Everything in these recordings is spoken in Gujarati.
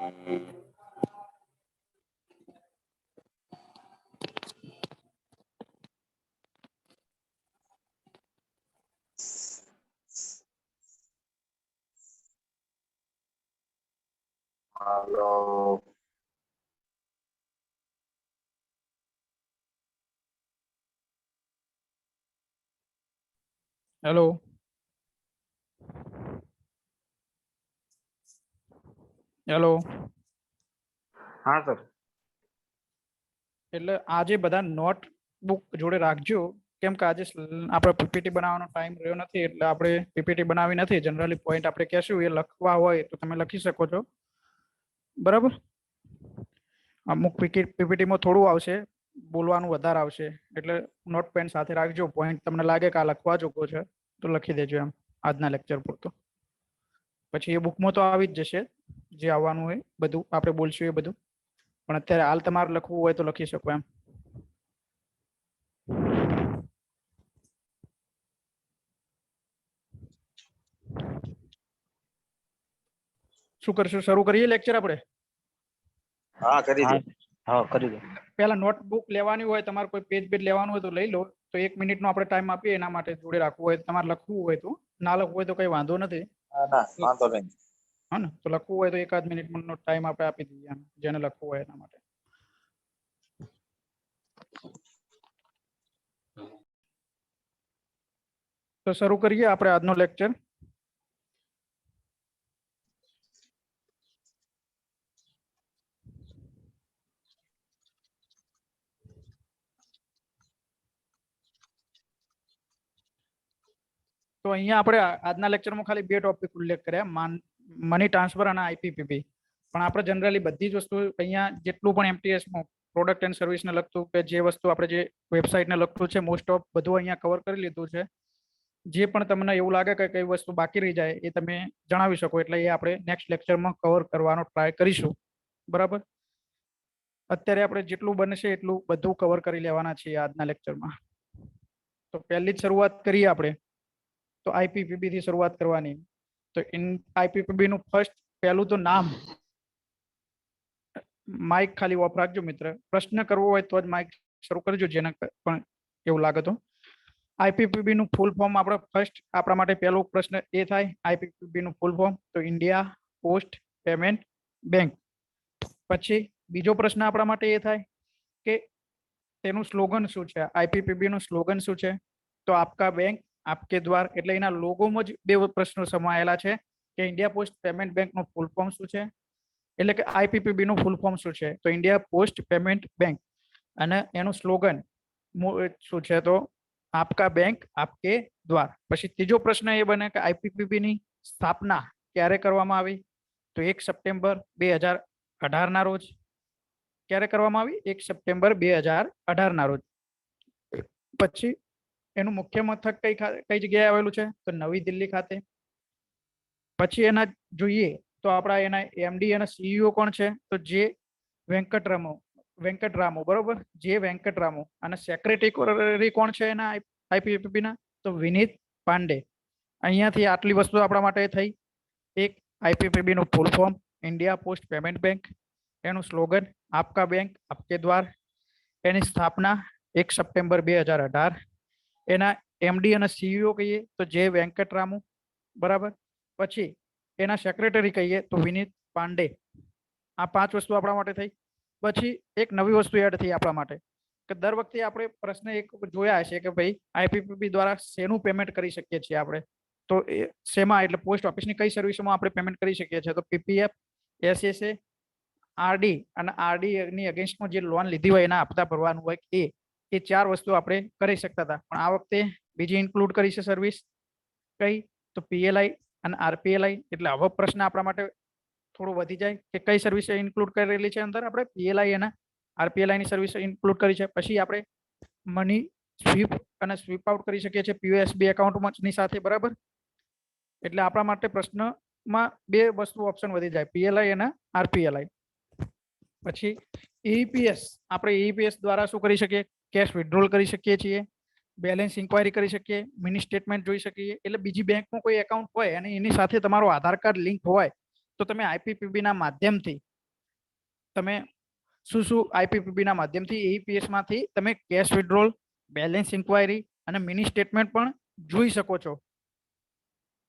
हेलो हेलो हेलो हाँ सर એટલે આજે બધા નોટબુક જોડે રાખજો કેમ કે આજે આપણે પીપીટી બનાવવાનો ટાઈમ રહ્યો નથી એટલે આપણે પીપીટી બનાવી નથી જનરલી પોઈન્ટ આપણે કહેશું એ લખવા હોય તો તમે લખી શકો છો બરાબર અમુક પીપીટીમાં થોડું આવશે બોલવાનું વધારે આવશે એટલે નોટ પેન સાથે રાખજો પોઈન્ટ તમને લાગે કે આ લખવા જોગો છે તો લખી દેજો એમ આજના લેક્ચર પૂરતો પછી એ બુકમાં તો આવી જ જશે જે આવવાનું હોય બધું આપણે બોલશું એ બધું પણ અત્યારે હાલ તમારે લખવું હોય તો લખી શકો એમ શું કરશું શરૂ કરીએ લેક્ચર આપણે हाँ करी दो हाँ करी दो પહેલા નોટબુક લેવાની હોય તમારે કોઈ પેજ પેજ લેવાનું હોય તો લઈ લો તો 1 મિનિટનો આપણે ટાઈમ આપીએ એના માટે જોડે રાખવું હોય તમારે લખવું હોય તો ના લખવું હોય તો કઈ વાંધો નથી ना वांधो नहीं હા ને તો લખવું હોય તો 1 મિનિટનો ટાઈમ આપણે આપી દઈએ એમ જેને લખવું હોય એના માટે તો શરૂ કરીએ આપણે આજનો લેક્ચર તો અહીંયા આપણે આજના લેક્ચરમાં ખાલી બે ટોપિક ઉલ્લેખ કર્યા મની ટ્રાન્સફર અને આઈપીપીબી પણ આપણે જનરલી બધી જ વસ્તુ અહીંયા જેટલું પણ એમટીએસમાં પ્રોડક્ટ એન્ડ સર્વિસને લગતું કે જે વસ્તુ આપણે જે વેબસાઇટને લગતું છે મોસ્ટ ઓફ બધું અહીંયા કવર કરી લીધું છે જે પણ તમને એવું લાગે કે કઈ વસ્તુ બાકી રહી જાય એ તમે જણાવી શકો એટલે એ આપણે નેક્સ્ટ લેક્ચરમાં કવર કરવાનો ટ્રાય કરીશું બરાબર અત્યારે આપણે જેટલું બનશે એટલું બધું કવર કરી લેવાના છીએ આજના લેક્ચરમાં તો પહેલી જ શરૂઆત કરીએ આપણે તો આઈપીપીબી થી શરૂઆત કરવાની તો આઈપીપીબી નું ફર્સ્ટ પહેલું તો નામ માઇક ખાલી ઓફ રાખજો મિત્ર પ્રશ્ન કરવો હોય તો જ માઇક શરૂ કરજો જેને પણ એવું લાગે તો આઈપીપીબી નું ફૂલ ફોર્મ આપણે ફર્સ્ટ આપણા માટે પહેલો પ્રશ્ન એ થાય આઈપીપીબી નું ફૂલ ફોર્મ તો ઇન્ડિયા પોસ્ટ પેમેન્ટ બેંક પછી બીજો પ્રશ્ન આપણા માટે એ થાય કે તેનું સ્લોગન શું છે આઈપીપીબી નું સ્લોગન શું છે તો આપકા બેંક આપકે દ્વાર એટલે એના લોગોમાં જ બે પ્રશ્નો સમાયેલા છે કે ઇન્ડિયા પોસ્ટ પેમેન્ટ બેંક નું ફૂલ ફોર્મ શું છે એટલે કે આઈપીપીબી નું ફૂલ ફોર્મ શું છે તો ઇન્ડિયા પોસ્ટ પેમેન્ટ બેંક અને એનું સ્લોગન શું છે તો આપકા બેંક આપકે દ્વાર પછી ત્રીજો પ્રશ્ન એ બને કે આઈપીપીબી ની સ્થાપના ક્યારે કરવામાં આવી તો 1 સપ્ટેમ્બર 2018 ના રોજ ક્યારે કરવામાં આવી 1 સપ્ટેમ્બર 2018 ના રોજ પછી એનું મુખ્ય મથક કઈ જગ્યાએ આવેલું છે તો નવી દિલ્હી ખાતે પછી એના જોઈએ તો આપણા એના એમડી અને સીઈઓ કોણ છે તો જે વેંકટરામો બરોબર જે વેંકટરામો અને સેક્રેટરી કોણ છે એના આઈપીપીબી ના તો વિનીત પાંડે અહીંયાથી આટલી વસ્તુ આપણા માટે થઈ એક આઈપીપીબી નું full form India post payment bank એનું સ્લોગન આપકા બેંક આપકે દ્વાર એની સ્થાપના 1 સપ્ટેમ્બર 2018 એના એમડી અને સીઈઓ કહીએ તો જે વેંકટરામુ બરાબર પછી એના સેક્રેટરી કહીએ તો વિનીત પાંડે આ 5 વસ્તુ આપણા માટે થઈ પછી એક નવી વસ્તુ એડ થઈ આપણા માટે કે દર વખતે આપણે પ્રશ્ન એક જોયા છે કે ભાઈ આઈપીપીબી દ્વારા શેનું પેમેન્ટ કરી શકીએ છીએ આપણે તો શેમાં એટલે પોસ્ટ ઓફિસની કઈ સર્વિસોમાં આપણે પેમેન્ટ કરી શકીએ છીએ તો પીપીએફ એસએસએ આરડી અને આરડી ની અગેન્સ્ટમાં જે લોન લીધી હોય એના હપ્તા ભરવાનું હોય એ 4 વસ્તુ આપણે કરી શકતા હતા પણ આ વખતે બીજી ઇન્ક્લુડ કરી છે સર્વિસ કઈ તો પીએલઆઈ અને આરપીએલઆઈ એટલે હવે પ્રશ્ન આપણા માટે થોડો વધી જાય કે કઈ સર્વિસ ઇન્ક્લુડ કરેલી છે અંદર આપણે પીએલઆઈ અને આરપીએલઆઈ ની સર્વિસ ઇન્ક્લુડ કરી છે પછી આપણે મની સ્વીપ અને સ્વીપ આઉટ કરી શકીએ છીએ પીઓએસબી એકાઉન્ટમાં ની સાથે બરાબર એટલે આપણા માટે પ્રશ્નમાં બે વસ્તુ ઓપ્શન વધી જાય પીએલઆઈ અને આરપીએલઆઈ પછી ઈપીએસ આપણે ઈપીએસ દ્વારા શું કરી શકીએ કેશ વિથડ્રોલ કરી શકીએ છીએ બેલેન્સ ઇન્ક્વાયરી કરી શકીએ મિની સ્ટેટમેન્ટ જોઈ શકીએ એટલે બીજી બેંકમાં કોઈ એકાઉન્ટ હોય અને એની સાથે તમારો આધાર કાર્ડ લિંક હોય તો તમે આઈપીપીબી ના માધ્યમથી તમે શું આઈપીપીબી ના માધ્યમથી એઈપીએસ માંથી તમે કેશ વિડ્રોલ, બેલેન્સ ઇન્ક્વાયરી અને મિની સ્ટેટમેન્ટ પણ જોઈ શકો છો.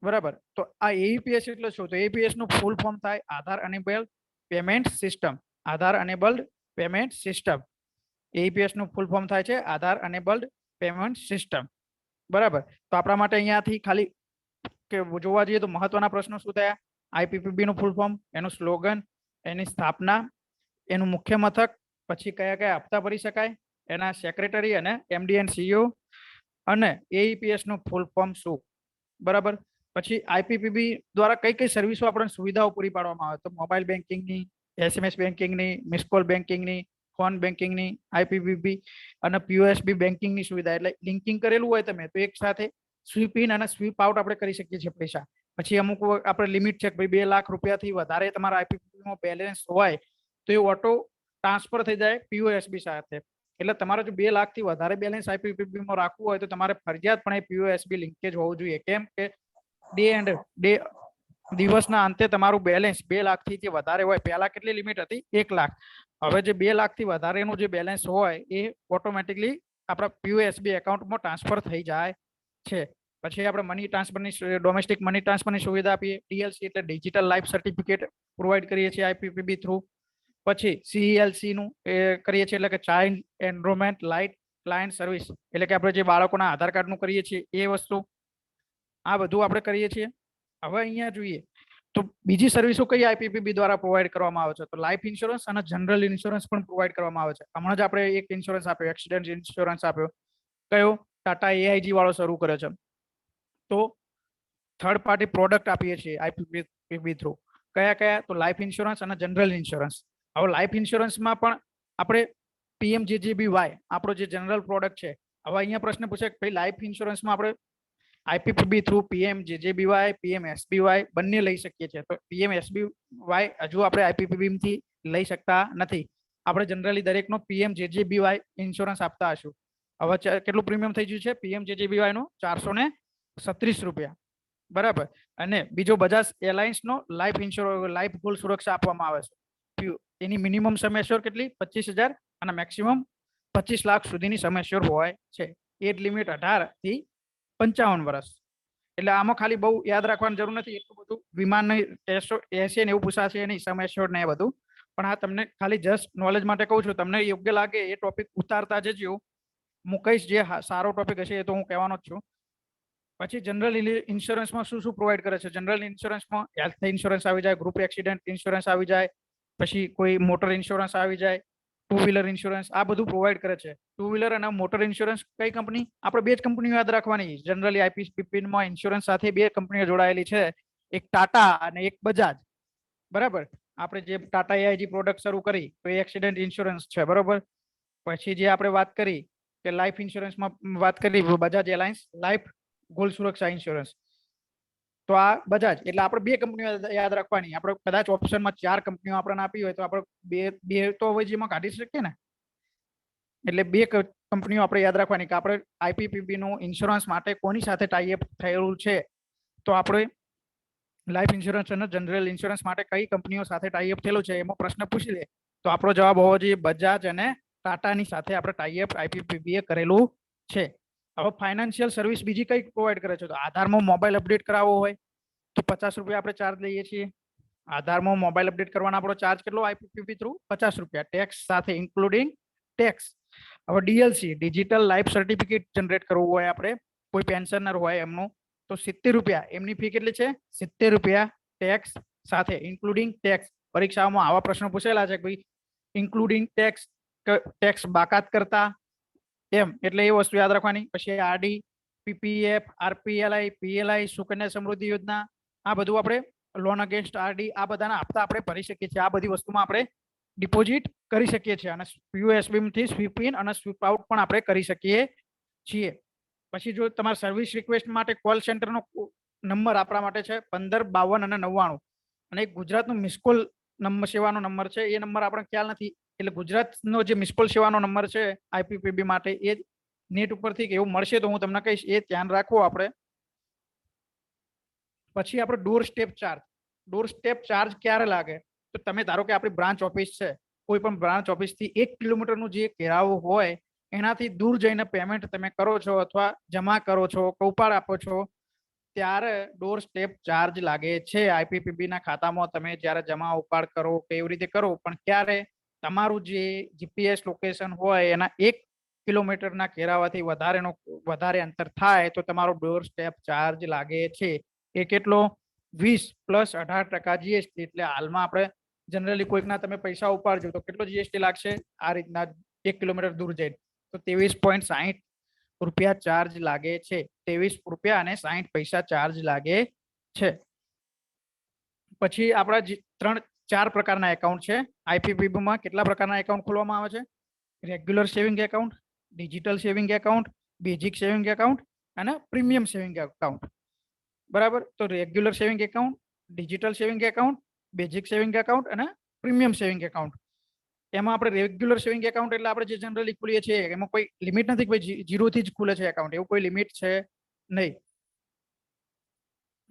બરાબર. તો આ એઈપીએસ એટલે શું? તો એઈપીએસ નું ફૂલ ફોર્મ થાય આધાર અનેબલ્ડ પેમેન્ટ સિસ્ટમ. આધાર અનેબલ્ડ પેમેન્ટ સિસ્ટમ. એઈપીએસ નું ફૂલ ફોર્મ થાય છે આધાર અનેબલ્ડ પેમેન્ટ સિસ્ટમ. બરાબર. તો આપણા માટે અહીંયાથી ખાલી કે જોવા જઈએ તો મહત્વના પ્રશ્નો શું થયા? આઈપીપીબી નું ફૂલ ફોર્મ, એનું સ્લોગન, એની સ્થાપના, એનું મુખ્ય મથક, પછી કયા કયા હપ્તા ભરી શકાય, એના સેક્રેટરી અને એમડી એન્ડ સીઈઓ, અને એઈપીએસ નું ફૂલ ફોર્મ શું. બરાબર. પછી આઈપીપીબી દ્વારા કઈ કઈ સર્વિસો આપણને સુવિધાઓ પૂરી પાડવામાં આવે? તો મોબાઈલ બેન્કિંગની, એસએમએસ બેન્કિંગની, મિસ કોલ બેન્કિંગની, ફોન બેન્કિંગની, આઈપીપીબી અને પીઓએસબી બેન્કિંગની સુવિધા. એટલે લિંકિંગ કરેલું હોય તમે તો એક સાથે સ્વીપ ઇન અને સ્વીપ આઉટ આપણે કરી શકીએ છીએ પૈસા. પછી અમુક આપણે લિમિટ છે કે ભાઈ 2 લાખ રૂપિયાથી વધારે તમારા આઈપીપીબીમાં બેલેન્સ હોય તો એ ઓટો ટ્રાન્સફર થઈ જાય પીઓએસબી સાથે. એટલે તમારે જો 2 લાખથી વધારે બેલેન્સ આઈપીપીબીમાં રાખવું હોય તો તમારે ફરજિયાતપણે પીઓએસબી લિંકેજ હોવું જોઈએ. કેમ કે ડે દિવસના અંતે તમારું બેલેન્સ 2 લાખથી વધારે હોય. પહેલા કેટલી લિમિટ હતી? 1 લાખ. હવે જે 2 લાખથી વધારેનું જે બેલેન્સ હોય એ ઓટોમેટિકલી આપણા પીઓએસબી એકાઉન્ટમાં ટ્રાન્સફર થઈ જાય છે. પછી આપણે મની ટ્રાન્સફરની, ડોમેસ્ટિક મની ટ્રાન્સફરની સુવિધા આપીએ. ડીએલસી એટલે ડિજિટલ લાઈફ સર્ટિફિકેટ પ્રોવાઈડ કરીએ છીએ આઈપીપીબી થ્રુ. પછી સીએલસી નું કરીએ છીએ એટલે કે child enrolment light client service, એટલે કે આપણે જે બાળકોના આધાર કાર્ડનું કરીએ છીએ એ વસ્તુ. આ બધું આપણે કરીએ છીએ. હવે અહીંયા જોઈએ તો બીજી સર્વિસો કઈ આઈપીપીબી દ્વારા પ્રોવાઈડ કરવામાં આવે છે? તો લાઈફ ઇન્સ્યોરન્સ અને જનરલ ઇન્સ્યોરન્સ પણ પ્રોવાઈડ કરવામાં આવે છે. હમણાં જ આપણે એક ઇન્સ્યોરન્સ આપ્યો, એક્સિડન્ટ ઇન્સ્યોરન્સ આપ્યો. કયો? ટાટા એઆઈજી વાળો શરૂ કર્યો છે. તો થર્ડ પાર્ટી પ્રોડક્ટ આપીએ છીએ આઈપીપીબી થ્રુ. કયા કયા? તો લાઈફ ઇન્સ્યોરન્સ અને જનરલ ઇન્સ્યોરન્સ. હવે લાઈફ ઇન્સ્યોરન્સમાં પણ આપણે પીએમજેજેબીવાય આપણો જે જનરલ પ્રોડક્ટ છે. હવે અહીંયા પ્રશ્ન પૂછે કે ભાઈ લાઈફ ઇન્સ્યોરન્સમાં આપણે આઈપીપીબી થ્રુ પીએમજેજેબીવાય, પીએમએસબીવાય બંને લઈ શકીએ છીએ. તો પીએમએસબીવાય હજુ આપણે આઈપીપીબી થી લઈ શકતા નથી. આપણે જનરલી દરેકનો પીએમજેજેબીવાય ઇન્સ્યોરન્સ આપતા હશું. હવે કેટલું પ્રીમિયમ થઈ ગયું છે પીએમજેજેબીવાય નું? 436 રૂપિયા. બરાબર. અને બીજો બજાજ એલાયન્સ નો લાઈફ ઇન્સ્યોરન્સ, લાઈફ ગોલ્ડ સુરક્ષા આપવામાં આવે છે. એની મિનિમમ સમ એશ્યોર કેટલી? 25,000 અને મેક્સિમમ 25 લાખ સુધીની સમ એશ્યોર હોય છે. એજ લિમિટ 18 થી 55 વર્ષ. એટલે આમાં ખાલી બહુ યાદ રાખવાની જરૂર નથી. એટલું બધું વિમાન એસી ને એવું પૂછાશે નહીં, સમ એશ્યોર ને એ બધું. પણ આ તમને ખાલી જસ્ટ નોલેજ માટે કહું છું. તમને યોગ્ય લાગે એ ટોપિક ઉતારતા જજો. હું કહીશ જે સારો ટોપિક હશે એ તો હું કહેવાનો જ છું. પછી જનરલ ઇન્સ્યોરન્સમાં શું શું પ્રોવાઈડ કરે છે? જનરલ ઇન્સ્યોરન્સમાં હેલ્થ ઇન્સ્યોરન્સ આવી જાય, ગ્રુપ એક્સિડન્ટ ઇન્સ્યોરન્સ આવી જાય, પછી કોઈ મોટર ઇન્સ્યોરન્સ આવી જાય, ટુ વ્હીલર ઇન્સ્યોરન્સ, આ બધું પ્રોવાઈડ કરે છે. ટુ વ્હીલર અને મોટર ઇન્સ્યોરન્સ કઈ કંપની? આપણે 2 જ કંપનીઓ યાદ રાખવાની. જનરલી આઈપીપીબીમાં ઇન્સ્યોરન્સ સાથે 2 કંપનીઓ જોડાયેલી છે, એક ટાટા અને એક બજાજ. બરાબર. આપણે જે ટાટા એઆઈજી પ્રોડક્ટ શરૂ કરી તો એ એક્સિડન્ટ ઇન્સ્યોરન્સ છે. બરાબર. પછી જે આપણે વાત કરી કે લાઈફ ઇન્સ્યોરન્સમાં વાત કરી બજાજ એલાયન્સ લાઈફ ગોલ્ડ સુરક્ષા ઇન્સ્યોરન્સ. તો આ બજાજ એટલે આપણે 2 કંપનીઓ યાદ રાખવાની. આપણે કદાચ ઓપ્શનમાં 4 કંપનીઓ આપણને આપી હોય તો આપણે બે તો અવેજીમાં કાઢી શકીએ ને. એટલે 2 કંપનીઓ આપણે યાદ રાખવાની કે આપણે આઈપીપીબી નું ઇન્સ્યોરન્સ માટે કોની સાથે ટાઈઅપ થયેલું છે. તો આપણે લાઈફ ઇન્સ્યોરન્સ અને જનરલ ઇન્સ્યોરન્સ માટે કઈ કંપનીઓ સાથે ટાઈઅપ થયેલું છે એમાં પ્રશ્ન પૂછી લે તો આપણો જવાબ હોવો જોઈએ બજાજ અને ટાટાની સાથે આપણે ટાઈઅપ આઈપીપીબી એ કરેલું છે. હવે ફાઇનાન્શિયલ સર્વિસ બીજી કઈ પ્રોવાઈડ કરે છે? તો આધારમાં મોબાઈલ અપડેટ કરાવવો હોય તો 50 રૂપિયા આપણે ચાર્જ લઈએ છીએ. આધારમાં મોબાઈલ અપડેટ કરવાનો આપણો ચાર્જ કેટલો? આઈપીપીબી થ્રુ 50 રૂપિયા, ટેક્સ સાથે ઇન્ક્લુડિંગ ટેક્સ. હવે DLC digital life certificate generate કરવું હોય આપણે, કોઈ પેન્શનર હોય એમનું, તો 70 રૂપિયા. એમની ફી કેટલી છે? 70 રૂપિયા ટેક્સ સાથે ઇન્ક્લુડિંગ ટેક્સ. પરીક્ષાઓમાં આવા પ્રશ્નો પૂછેલા છે કે ભાઈ ઇન્ક્લુડિંગ ટેક્સ, ટેક્સ બાકાત કરતા એમ, એટલે એ વસ્તુ યાદ રાખવાની. પછી આરડી, પીપીએફ, આરપીએલઆઈ, પીએલઆઈ, સુકન્યા સમૃદ્ધિ યોજના, આ બધું આપણે લોન અગેન્સ્ટ આરડી, આ બધાના હપ્તા આપણે ભરી શકીએ છીએ. આ બધી વસ્તુમાં આપણે ડિપોઝિટ કરી શકીએ છીએ. અને પીઓએસબી થી સ્વીપ ઇન અને સ્વીપ આઉટ પણ આપણે કરી શકીએ છીએ. પછી જો તમારે સર્વિસ રિક્વેસ્ટ માટે કોલ સેન્ટરનો નંબર આપણા માટે છે 15 52 અને 99. અને એક ગુજરાતનો મિસકોલ નંબર સેવાનો નંબર છે. એ નંબર આપણે ખ્યાલ નથી. એટલે ગુજરાતનો જે મિસકોલ સેવાનો નંબર છે આઈપીપીબી માટે એ નેટ ઉપરથી એવું મળશે તો હું તમને કહીશ. એ ધ્યાન રાખવો આપણે. પછી આપણે door step charge. Door step charge ક્યારે લાગે? તો તમે ધારો કે આપણી બ્રાન્ચ ઓફિસ છે કોઈ પણ બ્રાન્ચ ઓફિસથી 1 કિલોમીટરનું જે કેરાવો હોય એનાથી દૂર જઈને પેમેન્ટ તમે કરો છો અથવા જમા કરો છો કે ઉપાડ આપો છો ત્યારે ડોર સ્ટેપ ચાર્જ લાગે છે આઈપીપીબી ના ખાતામાં તમે જ્યારે જમા ઉપાડ કરો કે એવી રીતે કરો પણ ક્યારે તમારું જે જીપીએસ લોકેશન હોય એના 1 કિલોમીટરના કેરાવાથી વધારે અંતર થાય તો તમારો ડોર સ્ટેપ ચાર્જ લાગે છે એ કેટલો 20+18% જીએસટી એટલે હાલમાં આપણે જનરલી કોઈકના તમે પૈસા ઉપાડજો તો કેટલો જીએસટી લાગશે આ રીતના 1 કિલોમીટર દૂર જઈને તો 23.60 રૂપિયા ચાર્જ લાગે છે 23.60 ચાર્જ લાગે છે પછી આપણા 4 પ્રકારના એકાઉન્ટ છે આઈપીપીબી માં કેટલા પ્રકારના એકાઉન્ટ ખોલવામાં આવે છે regular saving account digital saving account basic saving account અને પ્રીમિયમ સેવિંગ એકાઉન્ટ બરાબર તો regular saving account digital saving account basic saving account અને પ્રીમિયમ સેવિંગ એકાઉન્ટ એમાં આપણે રેગ્યુલર સેવિંગ એકાઉન્ટ એટલે આપણે જે જનરલી ખોલીએ છીએ એમાં કોઈ લિમિટ નથી કોઈ 0 થી જ ખુલે છે એકાઉન્ટ એવું કોઈ લિમિટ છે નહીં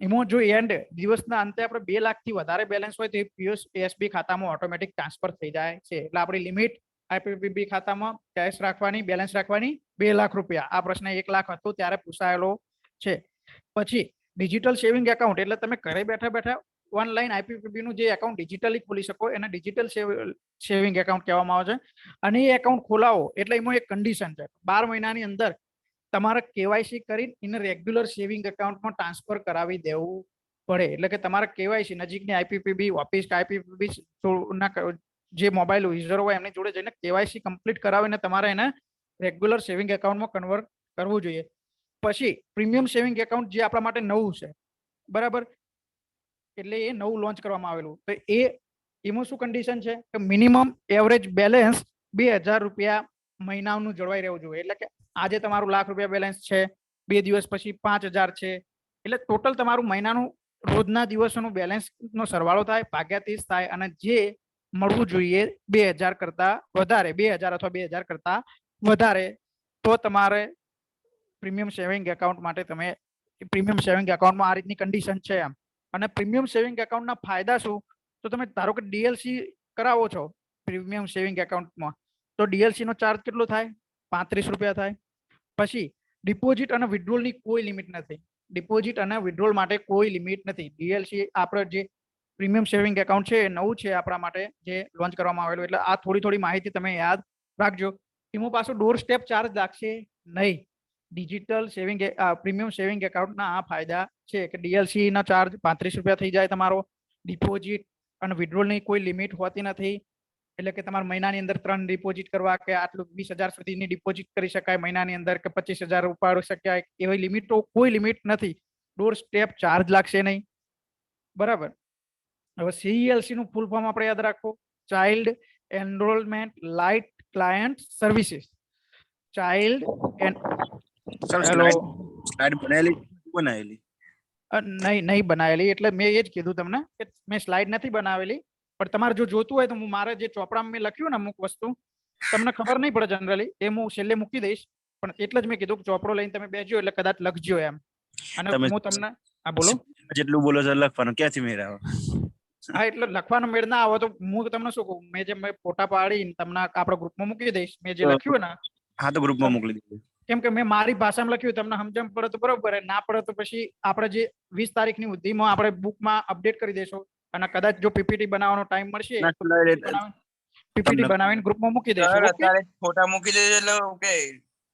એમાં જો એન્ડ દિવસના અંતે આપણે 2 લાખથી વધારે બેલેન્સ હોય તો પીએસબી ખાતામાં ઓટોમેટિક ટ્રાન્સફર થઈ જાય છે એટલે આપણી લિમિટ આઈપીપીબી ખાતામાં કેશ રાખવાની બેલેન્સ રાખવાની 2 લાખ રૂપિયા આ પ્રશ્ન 1 લાખ હતો ત્યારે પૂછાયેલો છે પછી ડિજિટલ સેવિંગ એકાઉન્ટ એટલે તમે ઘરે બેઠા બેઠા ઓનલાઈન આઈપીપીબી નું જે એકાઉન્ટ ડિજિટલી ખોલી શકો એને ડિજિટલ સેવિંગ એકાઉન્ટ કહેવામાં આવે છે અને એ એકાઉન્ટ ખોલાવો એટલે એમાં એક કન્ડિશન છે 12 મહિનાની અંદર તમારે કેવાયસી કરી એને રેગ્યુલર સેવિંગ એકાઉન્ટમાં ટ્રાન્સફર કરાવી દેવું પડે એટલે કે તમારે કેવાયસી નજીકની આઈપીપીબી ઓફિસ આઈપીપીબી જે મોબાઈલ યુઝર હોય એમની જોડે જઈને કેવાયસી કમ્પ્લીટ કરાવીને તમારે એને રેગ્યુલર સેવિંગ એકાઉન્ટમાં કન્વર્ટ કરવું જોઈએ પછી પ્રીમિયમ સેવિંગ એકાઉન્ટ જે આપણા માટે નવું છે બરાબર એટલે એ નવું લોન્ચ કરવામાં આવેલું તો એમાં શું કન્ડિશન છે કે મિનિમમ એવરેજ બેલેન્સ 2000 રૂપિયા મહિનાનું જળવાઈ રહેવું જોઈએ એટલે કે આજે તમારું લાખ રૂપિયા બેલેન્સ છે 2 દિવસ પછી 5000 છે એટલે ટોટલ તમારું મહિનાનું રોજના દિવસોનું બેલેન્સનો સરવાળો થાય ભાગ્યા 30 થાય અને જે મળવું જોઈએ 2000 કરતા વધારે 2000 અથવા 2000 કરતા વધારે તો તમારે પ્રીમિયમ સેવિંગ એકાઉન્ટ માટે તમે પ્રીમિયમ સેવિંગ એકાઉન્ટમાં આ રીતની કન્ડિશન છે એમ અને પ્રીમિયમ સેવિંગ એકાઉન્ટના ફાયદા શું તો તમે ધારો કે ડીએલસી કરાવો છો પ્રીમિયમ સેવિંગ એકાઉન્ટમાં તો ડીએલસી નો ચાર્જ કેટલો થાય 35 રૂપિયા થાય પછી ડિપોઝિટ અને વિથડ્રોલની કોઈ લિમિટ નથી ડિપોઝિટ અને વિથડ્રોલ માટે કોઈ લિમિટ નથી ડીએલસી આપણે જે પ્રીમિયમ સેવિંગ એકાઉન્ટ છે એ નવું છે આપણા માટે જે લોન્ચ કરવામાં આવેલું એટલે આ થોડી માહિતી તમે યાદ રાખજો એમાં પાછું ડોર સ્ટેપ ચાર્જ લાગશે નહીં ડિજિટલ સેવિંગ પ્રીમિયમ સેવિંગ એકાઉન્ટના આ ફાયદા છે કે ડીએલસી ના ચાર્જ 35 રૂપિયા થઈ જાય તમારો ડિપોઝિટ અને વિથડ્રોલની કોઈ લિમિટ હોતી નથી એટલે કે તમારે મહિનાની અંદર 3 ડિપોઝિટ કરવા કે આટલું 20000 સુધીની ડિપોઝિટ કરી શકાય મહિનાની અંદર કે 25000 ઉપાડી શકાય એવી લિમિટ તો કોઈ લિમિટ નથી ડોર સ્ટેપ ચાર્જ લાગશે નહીં બરાબર હવે સીઈએલસી નું ફૂલ ફોર્મ આપણે યાદ રાખો child enrolment light client services child નહીં બનાવેલી એટલે મેં એ જ કીધું તમને કે મેં સ્લાઇડ નથી બનાવેલી પણ તમારે જો જોતું હોય તો હું મારે જે ચોપડામાં મેં લખ્યું ને અમુક વસ્તુ તમને ખબર નહીં પડે જનરલી એ હું છેલ્લે મૂકી દઈશ પણ એટલે જ મેં કીધું કે ચોપડો લઈને તમે બેસજો એટલે કદાચ લખજો એમ અને હું તમને હા બોલો જેટલું બોલો છો લખવાનું ક્યાંથી મેળ આવે હા એટલે લખવાનો મેળ ના આવે તો હું તમને શું કહું મેં જે ફોટા પાડીને તમને આપણા ગ્રુપમાં મૂકી દઈશ મેં જે લખ્યું ને હા તો ગ્રુપમાં મોકલી દીધું કેમ કે મેં મારી ભાષામાં લખ્યું તમને સમજણ પડે તો બરોબર ના પડે તો પછી આપણે જે 20 તારીખની સુધીમાં આપણે બુકમાં અપડેટ કરી દેશું અને કદાચ જો પીપીટી બનાવવાનો ટાઈમ મળશે પીપીટી બનાવીને ગ્રુપમાં મૂકી દઈશું અત્યારે ફોટા મૂકી દેજો એટલે ઓકે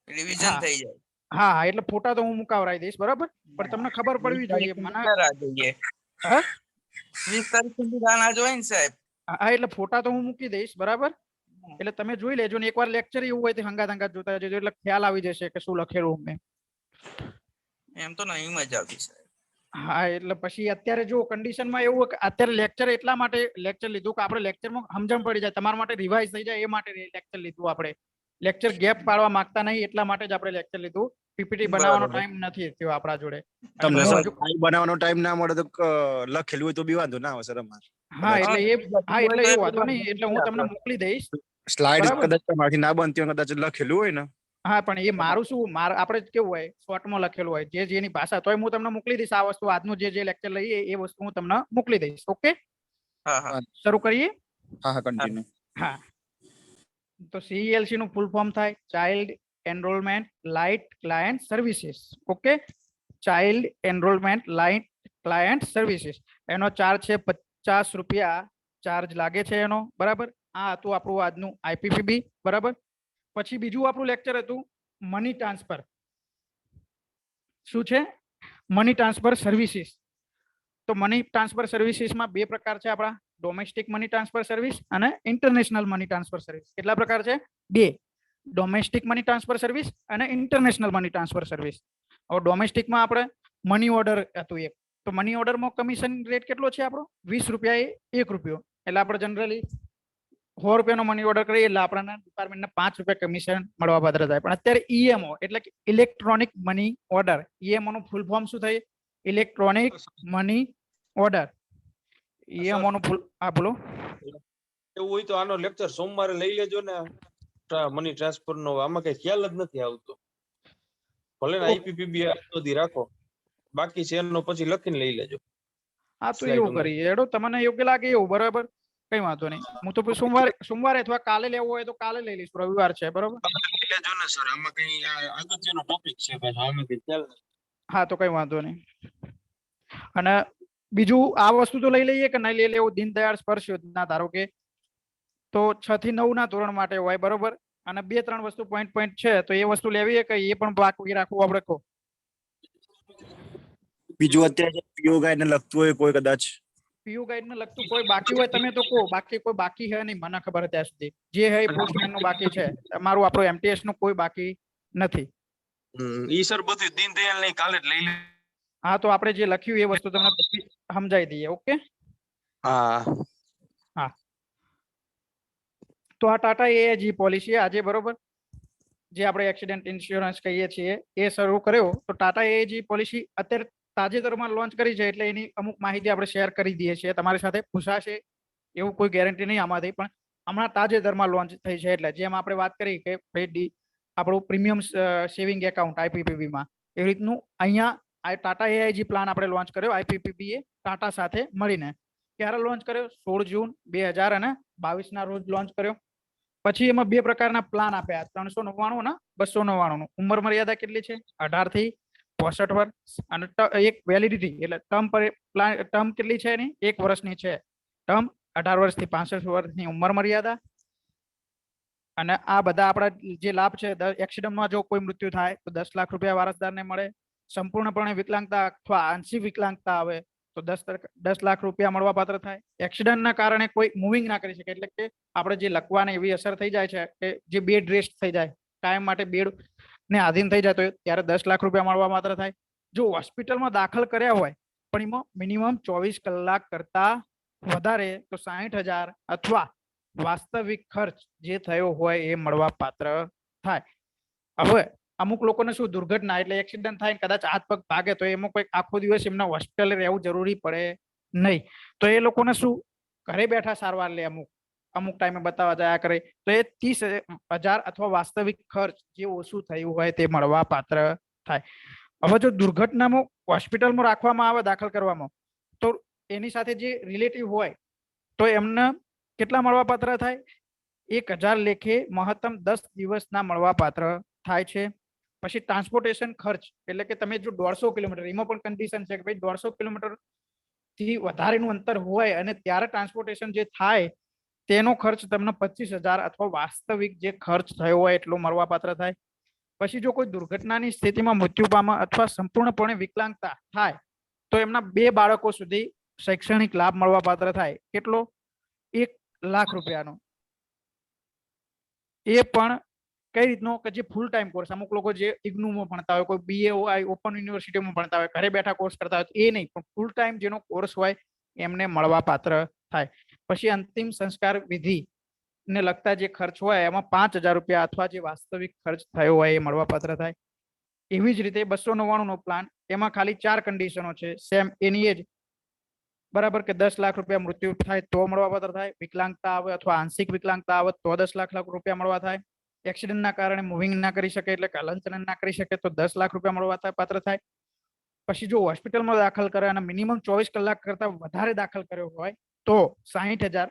રિવિઝન થઈ જાય હા એટલે ફોટા તો હું મુકાવરાઈ દઈશ બરાબર પણ તમને ખબર પડવી જોઈએ મને હા 20 તારીખ સુધી રાહ જોઈએ ને સાહેબ હા એટલે ફોટા તો હું મૂકી દઈશ બરાબર એટલે તમે જોઈ લેજો ને એકવાર લેક્ચર એવું હોય તો હંગાત જોતા જજો એટલે ખ્યાલ આવી જશે કે શું લખેલું મેં એમ તો નહીં મજા આવતી સાહેબ હા એટલે પછી અત્યારે જો કન્ડિશનમાં એવું કે અત્યારે લેક્ચર એટલા માટે લેક્ચર લીધું કે આપણે લેક્ચરમાં સમજણ પડી જાય તમારા માટે રિવાઇઝ થઈ જાય એ માટે લેક્ચર લીધું આપણે લેક્ચર ગેપ પાડવા માંગતા નહીં એટલા માટે જ આપણે લેક્ચર લીધું પીપીટી બનાવવાનો ટાઈમ નથી થયો આપણા જોડે તમને બનાવવાનો ટાઈમ ના મળે તો લખેલું હોય તો બી વાંધો ના આવે સર અમારે હા એટલે એ વાંધો નહીં એટલે હું તમને મોકલી દઈશ સ્લાઇડ કદાચ તમારાથી ના બનતી હોય કદાચ લખેલું હોય ને હા પણ એ મારું શું આપણે કેવું હોય શોર્ટમાં લખેલું હોય જે જેની ભાષા તોય હું તમને મોકલી દઈશ આ વસ્તુ આજનું જે લેક્ચર લઈએ એ વસ્તુ હું તમને મોકલી દઈશ ઓકે હા શરૂ કરીએ હા કન્ટિન્યુ હા તો CELC નું ફૂલ ફોર્મ થાય child enrolment light client services. Okay, child enrolment light client services. એનો ચાર્જ છે 50 રૂપિયા ચાર્જ લાગે છે એનો. બરાબર, આ હતું આપણું આજનું IPPB. બરાબર, પછી બીજું આપણું લેક્ચર હતું મની ટ્રાન્સફર. શું છે? Money transfer services. તો મની ટ્રાન્સફર સર્વિસીસમાં બે પ્રકાર છે આપણા, ડોમેસ્ટિક મની ટ્રાન્સફર સર્વિસ અને ઇન્ટરનેશનલ મની ટ્રાન્સફર સર્વિસ. કેટલા પ્રકાર છે? બે, ડોમેસ્ટિક મની ટ્રાન્સફર સર્વિસ અને ઇન્ટરનેશનલ મની ટ્રાન્સફર સર્વિસ. હવે ડોમેસ્ટિકમાં આપણે મની ઓર્ડર હતું એક, તો મની ઓર્ડરમાં કમિશન રેટ કેટલો છે આપણો? 20 રૂપિયા એ 1 રૂપિયો. એટલે આપણે જનરલી 100 રૂપિયાનો મની ઓર્ડર કરીએ એટલે આપણા ડિપાર્ટમેન્ટને 5 રૂપિયા કમિશન મળવા પાત્ર થાય. પણ અત્યારે EMO એટલે કે ઇલેક્ટ્રોનિક મની ઓર્ડર, EMO નું ફૂલ ફોર્મ શું થાય? Electronic money order. EMO નું ફૂલ, હા બોલો. એવું હોય તો આનો લેક્ચર સોમવારે લઈ લેજો ને, મની ટ્રાન્સફર નો. આમાં કઈ ખ્યાલ જ નથી આવતો. ભલે ને IPPB સુધી રાખો, બાકી છે એનો પછી લખીને લઈ લેજો. હા તો એવું કરીએ હેડો, તમને યોગ્ય લાગે એવું. બરાબર, કઈ વાંધો નહીં. હું તો સોમવારે અથવા કાલે લેવો હોય તો કાલે લઈ લઈશ. રવિવાર છે બરોબર. લઈ લેજો ને સર, આમાં કઈ અગત્યનો ટોપિક છે પાછો, આમાં કઈ ખ્યાલ નથી. હા તો કઈ વાંધો નહીં. અને બીજું આ વસ્તુ તો લઈ લઈએ કે નહીં લઈ લેવું? દીનદયાળ સ્પર્શ યોજના ધારો કે તો 6 થી 9 ના ધોરણ માટે હોય. બરોબર, અને 2-3 વસ્તુ પોઈન્ટ છે, તો એ વસ્તુ લેવી કે એ પણ બાકી રાખવું આપણે? કહો. બીજું અત્યારે પીઓ ગાઈડ ને લગતું હોય કોઈ કદાચ PU ગાઈડ ને લગતું કોઈ બાકી હોય તમે તો કહો. બાકી કોઈ બાકી છે નહીં મને ખબર ત્યાં સુધી. જે હે પોસ્ટમેન નું બાકી છે, તમારું આપણું MTS નું કોઈ બાકી નથી. ઈ સર બધું દીનદયાળ નહીં, કાલે જ લઈ લે. હા તો આપણે જે લખ્યું એ વસ્તુ તમને સમજાવી દઈએ. ઓકે, હા તો આ ટાટા AIG પોલિસી આજે બરોબર જે આપણે એક્સિડન્ટ ઇન્સ્યોરન્સ કહીએ છીએ એ શરૂ કર્યો. તો ટાટા AIG પોલિસી અત્યારે તાજેતરમાં લોન્ચ કરી છે, એટલે એની અમુક માહિતી આપણે શેર કરી દઈએ છીએ તમારી સાથે. પૂછાશે એવું કોઈ ગેરંટી નહીં આમાંથી, પણ હમણાં તાજેતરમાં લોન્ચ થઈ છે. એટલે જેમ આપણે વાત કરી કે ભાઈ આપણું પ્રીમિયમ સેવિંગ એકાઉન્ટ IPPB માં, એવી રીતનું અહીંયા ટાટા AIG પ્લાન આપણે લોન્ચ કર્યો. IPPB એ ટાટા સાથે મળીને ક્યારે લોન્ચ કર્યો? 16 જૂન 2022 ના રોજ લોન્ચ કર્યો. પછી એમાં બે પ્રકારના પ્લાન આપ્યા, 399 અને 299. ઉંમર મર્યાદા કેટલી છે? 18 થી 65 વર્ષ. અને એક વેલિડિટી એટલે ટર્મ કેટલી છે એની? 1 વર્ષની છે ટર્મ. 18 વર્ષથી 65 વર્ષની ઉંમર મર્યાદા. અને આ બધા આપણા જે લાભ છે, એક્સિડન્ટમાં જો કોઈ મૃત્યુ થાય તો 10 લાખ રૂપિયા વારસદારને મળે. સંપૂર્ણપણે વિકલાંગતા અથવા આંશિક વિકલાંગતા આવે તો 10 લાખ રૂપિયા મળવા પાત્ર થાય. એક્સિડન્ટના કારણે કોઈ મૂવિંગ ના કરી શકે, એટલે કે આપણે જે લખવાને એવી અસર થઈ જાય છે કે જે બેડ રેસ્ટ થઈ જાય, કાયમ માટે બેડ ને આધીન થઈ જાય, તો ત્યારે 10 લાખ રૂપિયા મળવા પાત્ર થાય. જો હોસ્પિટલમાં દાખલ કર્યા હોય પણ એમાં મિનિમમ 24 કલાક કરતા વધારે તો 60,000 અથવા વાસ્તવિક ખર્ચ જે થયો હોય એ મળવા પાત્ર થાય. હવે અમુક લોકોને શું દુર્ઘટના એટલે એક્સિડન્ટ થાય, કદાચ હાથ પગ ભાગે, તો એમાં કોઈ આખો દિવસ એમને હોસ્પિટલે રહેવું જરૂરી પડે નહીં. તો એ લોકોને શું ઘરે બેઠા સારવાર લે, અમુક ટાઈમે બતાવવા જાય કરે, તો એ 30,000 અથવા વાસ્તવિક ખર્ચ જે ઓછું થયું હોય તે મળવા પાત્ર થાય. હવે જો દુર્ઘટનામાં હોસ્પિટલમાં રાખવામાં આવે, દાખલ કરવામાં, તો એની સાથે જે રિલેટિવ હોય તો એમને કેટલા મળવા પાત્ર થાય? 1,000 લેખે મહત્તમ 10 દિવસના મળવા પાત્ર થાય છે. પછી ટ્રાન્સપોર્ટેશન ખર્ચ એટલે કે તમે જો 150 કિલોમીટર, એમાં પણ કન્ડિશન છે કે ભાઈ 150 કિલોમીટર થી વધારેનું અંતર હોય અને ત્યારે ટ્રાન્સપોર્ટેશન જે થાય તેનો ખર્ચ તમને 25,000 અથવા વાસ્તવિક જે ખર્ચ થયો હોય એટલો મળવા પાત્ર થાય. પછી જો કોઈ દુર્ઘટનાની સ્થિતિમાં મૃત્યુ પામે અથવા સંપૂર્ણપણે વિકલાંગતા થાય તો એમના 2 બાળકો સુધી શૈક્ષણિક લાભ મળવા પાત્ર થાય. કેટલો? 1 લાખ રૂપિયાનો. એ પણ કઈ રીતનો કે જે ફૂલ ટાઈમ કોર્સ, અમુક લોકો જે ઇગ્નુમાં ભણતા હોય, કોઈ BAOI ઓપન યુનિવર્સિટીમાં ભણતા હોય, ઘરે બેઠા કોર્સ કરતા હોય, એ નહીં, પણ ફૂલ ટાઈમ જેનો કોર્સ હોય એમને મળવા પાત્ર થાય. પછી અંતિમ સંસ્કાર વિધિ ને લગતા જે ખર્ચ હોય એમાં 5,000 રૂપિયા અથવા જે વાસ્તવિક ખર્ચ થયો હોય એ મળવા પાત્ર થાય. એવી જ રીતે 299 નો પ્લાન, એમાં ખાલી 4 કન્ડિશનો છે સેમ એની જ બરાબર, કે 10 લાખ રૂપિયા મૃત્યુ થાય તો મળવા પાત્ર થાય, વિકલાંગતા આવે અથવા આંશિક વિકલાંગતા આવે તો 10 લાખ રૂપિયા મળવા થાય, એક્સિડન્ટના કારણે મૂવિંગ ના કરી શકે એટલે કે હલનચલન ના કરી શકે તો 10 લાખ રૂપિયા મળવા પાત્ર થાય. પછી જો હોસ્પિટલમાં દાખલ કરે અને મિનિમમ 24 કલાક કરતા વધારે દાખલ કર્યો હોય તો 60,000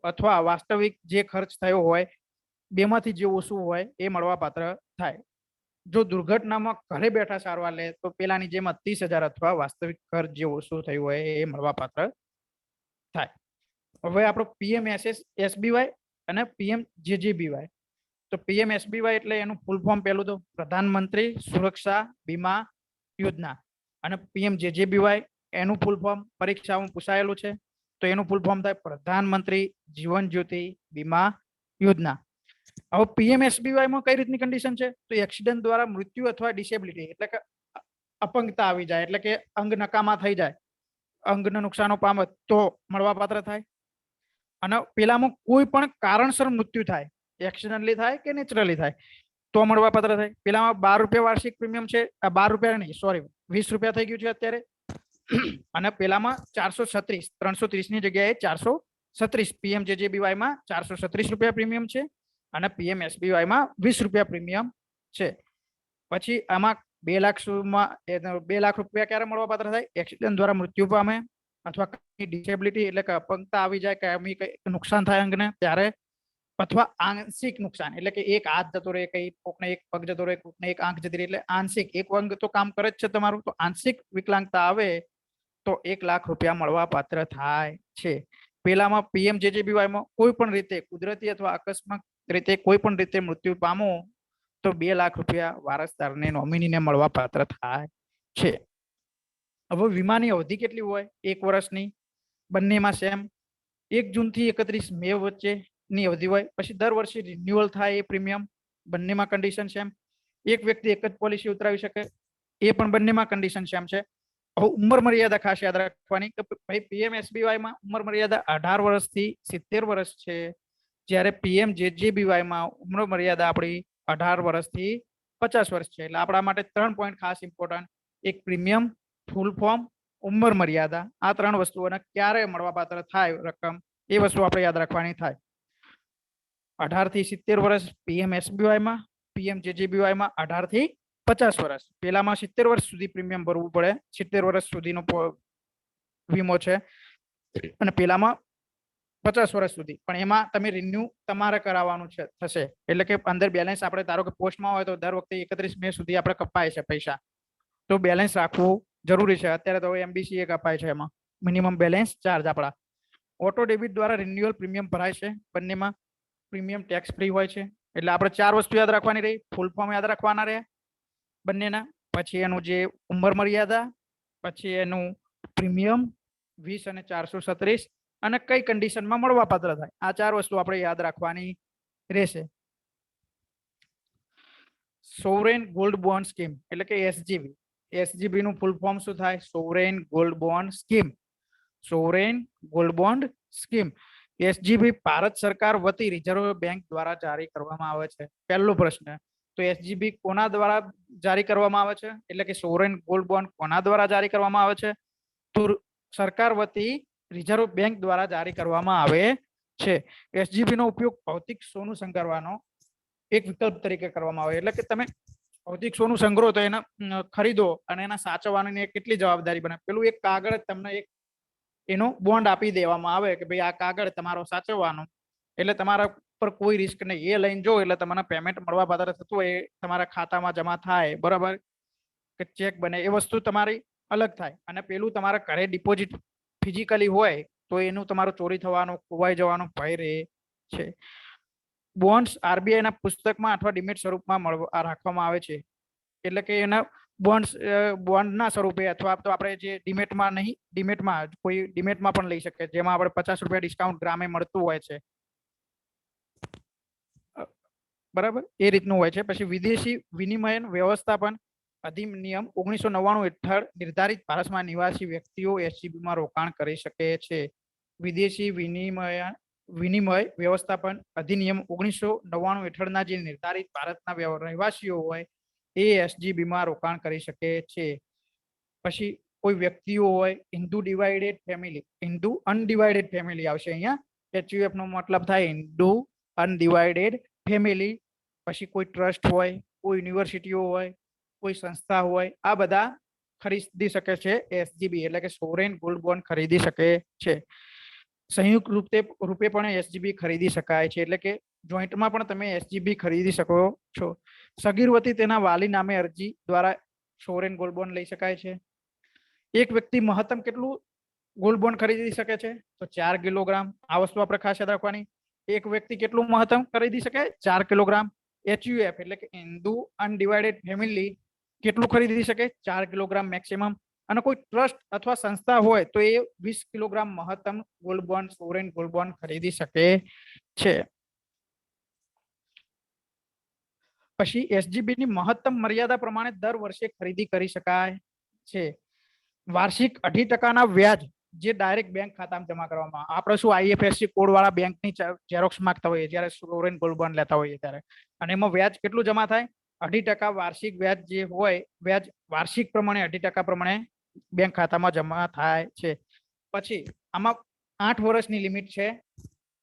અથવા વાસ્તવિક જે ખર્ચ થયો હોય બેમાંથી જે ઓછું હોય એ મળવાપાત્ર થાય. જો દુર્ઘટનામાં ઘરે બેઠા સારવાર લે તો પેલાની જેમ 30,000 અથવા વાસ્તવિક ખર્ચ જે ઓછું થયું હોય એ મળવાપાત્ર થાય. હવે આપણો PMSSBY અને PMJJBY. તો PMSBY એટલે એનું ફૂલ ફોર્મ પેલું તો પ્રધાનમંત્રી સુરક્ષા બીમા યોજના, અને PMJJBY એનું ફૂલ ફોર્મ પરીક્ષામાં પૂછાયેલું છે, તો એનું ફૂલ ફોર્મ થાય પ્રધાનમંત્રી જીવન જ્યોતિ બીમા યોજના. હવે PMSBY માં કઈ રીતની કન્ડિશન છે, તો એક્સિડન્ટ દ્વારા મૃત્યુ અથવા ડિસેબિલિટી એટલે કે અપંગતા આવી જાય, એટલે કે અંગ નકામા થઈ જાય, અંગને નુકસાનો પામે તો મળવાપાત્ર થાય. અને પેલામાં કોઈ પણ કારણસર મૃત્યુ થાય, એક્સિડન્ટલી થાય કે નેચરલી થાય તો મળવાપાત્ર થાય. પેલામાં 12 રૂપિયા વાર્ષિક પ્રીમિયમ છે, 12 રૂપિયા નહીં, સોરી 20 રૂપિયા થઈ ગયું છે અત્યારે. અને પેલામાં 436, 330 ની જગ્યાએ 436, PMJJBY માં 436 રૂપિયા પ્રીમિયમ છે અને PMSBY માં 20 રૂપિયા પ્રીમિયમ છે. પછી આમાં 2 લાખ સુધીમાં 2 લાખ રૂપિયા ક્યારે મળવાપાત્ર થાય, એક્સિડન્ટ દ્વારા મૃત્યુ પામે અથવા ડિસેબિલિટી એટલે કે અપંગતા આવી જાય, કાયમી નુકસાન થાય અંગને ત્યારે, અથવા આંશિક નુકસાન એટલે કે એક હાથ જતો રહે, કઈ કોકને એક પગ જતો રહે, કોકને એક આંખ જતી રહે, એટલે આંશિક, એક અંગ તો કામ કરે જ છે તમારું, તો આંશિક વિકલાંગતા આવે તો 1 લાખ રૂપિયા મળવાપાત્ર થાય છે. પેલામાં PMJJBY માં કોઈ પણ રીતે કુદરતી અથવા અકસ્માત રીતે કોઈ પણ રીતે મૃત્યુ પામો તો 2 લાખ રૂપિયા વારસદારને નોમિનીને મળવાપાત્ર થાય છે. હવે વીમાની અવધિ કેટલી હોય, 1 વર્ષની, બંનેમાં સેમ. 1 જૂનથી 31 મે વચ્ચેની અવધિ હોય. પછી દર વર્ષે રિન્યુઅલ થાય એ પ્રીમિયમ, બંનેમાં કન્ડિશન સેમ. એક વ્યક્તિ એક જ પોલિસી ઉતરાવી શકે, એ પણ બંનેમાં કન્ડિશન સેમ છે. હવે ઉંમર મર્યાદા ખાસ યાદ રાખવાની કે ભાઈ PMSBY માં ઉંમર મર્યાદા 18 વર્ષથી 70 વર્ષ છે, જ્યારે PMJJBY માં ઉંમર મર્યાદા આપણી 18 વર્ષથી 50 વર્ષ છે. એટલે આપણા માટે 3 પોઈન્ટ ખાસ ઇમ્પોર્ટન્ટ, એક પ્રીમિયમ, ફૂલ ફોર્મ, ઉંમર મર્યાદા, આ 3 વસ્તુઓને ક્યારે મળવાપાત્ર થાય રકમ એ વસ્તુ આપણે યાદ રાખવાની થાય. 18 થી 70 વર્ષ PMSBY માં, PMJJBY માં 18 થી 50 વર્ષ. પેલામાં 70 વર્ષ સુધી પ્રીમિયમ ભરવું પડે, 70 વર્ષ સુધીનો વીમો છે, અને પેલામાં 50 વર્ષ સુધી, પણ એમાં તમે રિન્યુ તમારે કરાવવાનું છે થશે. એટલે કે અંદર બેલેન્સ આપણે ધારો કે પોસ્ટમાં હોય તો દર વખતે 31 મે સુધી આપણે કપાય છે પૈસા, તો બેલેન્સ રાખવું જરૂરી છે. અત્યારે તો MBCA કપાય છે, એમાં મિનિમમ બેલેન્સ ચાર્જ આપણા. ઓટો ડેબિટ દ્વારા રિન્યુઅલ પ્રીમિયમ ભરાય છે, બંનેમાં પ્રીમિયમ ટેક્સ ફ્રી હોય છે. એટલે આપણે 4 વસ્તુ યાદ રાખવાની રહી, ફૂલ ફોર્મ યાદ રાખવાના રહે બંનેના, પછી એનું જે ઉંમર મર્યાદા, પછી એનું પ્રીમિયમ 20 અને 436, અને કઈ કન્ડિશનમાં મળવાપાત્ર થાય, આ 4 વસ્તુ આપણે યાદ રાખવાની રહેશે. સોવરેન ગોલ્ડ બોન્ડ સ્કીમ એટલે કે SGB નું ફૂલ ફોર્મ શું થાય, sovereign gold bond scheme. Sovereign gold bond scheme SGB Bharat સરકાર વતી રિઝર્વ બેંક દ્વારા જારી કરવામાં આવે છે. પહેલો પ્રશ્ન, તો SGB કોના દ્વારા જારી કરવામાં આવે છે, એટલે કે સોવરેન ગોલ્ડ બોન્ડ કોના દ્વારા જારી કરવામાં આવે છે, તો સરકાર વતી રિઝર્વ બેંક દ્વારા જારી કરવામાં આવે છે. SGB નો ઉપયોગ ભૌતિક સોનું સંગ્રહવાનો એક વિકલ્પ તરીકે કરવામાં આવે. એટલે કે તમે ભૌતિક સોનું સંગ્રહ તો એના ખરીદો અને એના સાચવવાની કેટલી જવાબદારી બને. પેલું એક કાગળ તમને એક એનો બોન્ડ આપી દેવામાં આવે કે ભાઈ આ કાગળ તમારો સાચવવાનો, એટલે તમારા પર કોઈ રિસ્ક નહીં, એ લઈને જો એટલે તમને પેમેન્ટ મળવાપાત્ર થતું હોય, તમારા ખાતામાં જમા થાય, બરાબર, કે ચેક બને, એ વસ્તુ તમારી અલગ થાય. અને પેલું તમારા ઘરે ડિપોઝિટ ફિઝિકલી હોય તો એનું તમારું ચોરી થવાનો, ખોવાઈ જવાનો ભય રહે છે. બોન્ડ્સ RBI ના પુસ્તકમાં અથવા ડિમેટ સ્વરૂપમાં રાખવામાં આવે છે. એટલે કે એના બોન્ડના સ્વરૂપે, અથવા તો આપણે જે ડિમેટમાં નહીં, ડિમેટમાં કોઈ ડિમેટમાં પણ લઈ શકે, જેમાં આપણે 50 રૂપિયા ડિસ્કાઉન્ટ ગ્રામે મળતું હોય છે, બરાબર, એ રીતનું હોય છે. પછી વિદેશી વિનિમય વ્યવસ્થાપન અધિનિયમ 1999 હેઠળ નિર્ધારિત ભારતમાં નિવાસી વ્યક્તિઓ SGB માં રોકાણ કરી શકે છે. વિદેશી વિનિમય વ્યવસ્થાપન અધિનિયમ 1999 હેઠળના જે નિર્ધારિત ભારતના રહેવાસીઓ હોય એ SGB માં રોકાણ કરી શકે છે. પછી કોઈ વ્યક્તિઓ હોય, હિન્દુ અનડિવાઇડેડ ફેમિલી આવશે અહીંયા, HUF નો મતલબ થાય હિન્દુ અનડિવાઇડેડ ફેમિલી. પછી કોઈ ટ્રસ્ટ હોય, કોઈ યુનિવર્સિટીઓ હોય, કોઈ સંસ્થા હોય, આ બધા ખરીદી શકે છે SGB, એટલે કે સોવરેન ગોલ્ડ બોન્ડ ખરીદી શકે છે. સંયુક્ત રૂપે પણ એસજીબી ખરીદી શકાય છે, એટલે કે જોઈન્ટમાં પણ તમે એસજીબી ખરીદી શકો છો. સગીર વતી તેના વાલી નામે અરજી દ્વારા સોવરેન ગોલ્ડ બોન્ડ લઈ શકાય છે. એક વ્યક્તિ મહત્તમ કેટલું ગોલ્ડ બોન્ડ ખરીદી શકે છે? તો 4 કિલોગ્રામ. આ વસ્તુ આપણે ખાસ યાદ રાખવાની. એક વ્યક્તિ કેટલું મહત્તમ ખરીદી શકે? 4 કિલોગ્રામ. HUF એટલે કે હિન્દુ અનડિવાઇડેડ ફેમિલી કેટલું ખરીદી શકે? 4 કિલોગ્રામ મેક્સિમમ. અને કોઈ ટ્રસ્ટ અથવા સંસ્થા હોય તો એ 20 કિલોગ્રામ મહત્તમ gold bond sovereign gold bond ખરીદી શકે છે. પછી એસજીબી ની મહત્તમ મર્યાદા પ્રમાણે દર વર્ષે ખરીદી કરી શકાય છે. વાર્ષિક 8% વ્યાજ જે ડાયરેક્ટ બેંક ખાતામાં જમા કરવામાં. આપણે શું આઈએફએસસી કોડ વાળા બેંકની ઝેરોક્સ માંગતા હોઈએ જ્યારે સોવરેન ગોલ્ડ બોન્ડ લેતા હોઈએ ત્યારે, અને એમાં વ્યાજ કેટલું જમા થાય? 8% વાર્ષિક વ્યાજ જે હોય, વ્યાજ વાર્ષિક પ્રમાણે 8% પ્રમાણે બેંક ખાતામાં જમા થાય છે. પછી આમાં 8 વર્ષની લિમિટ છે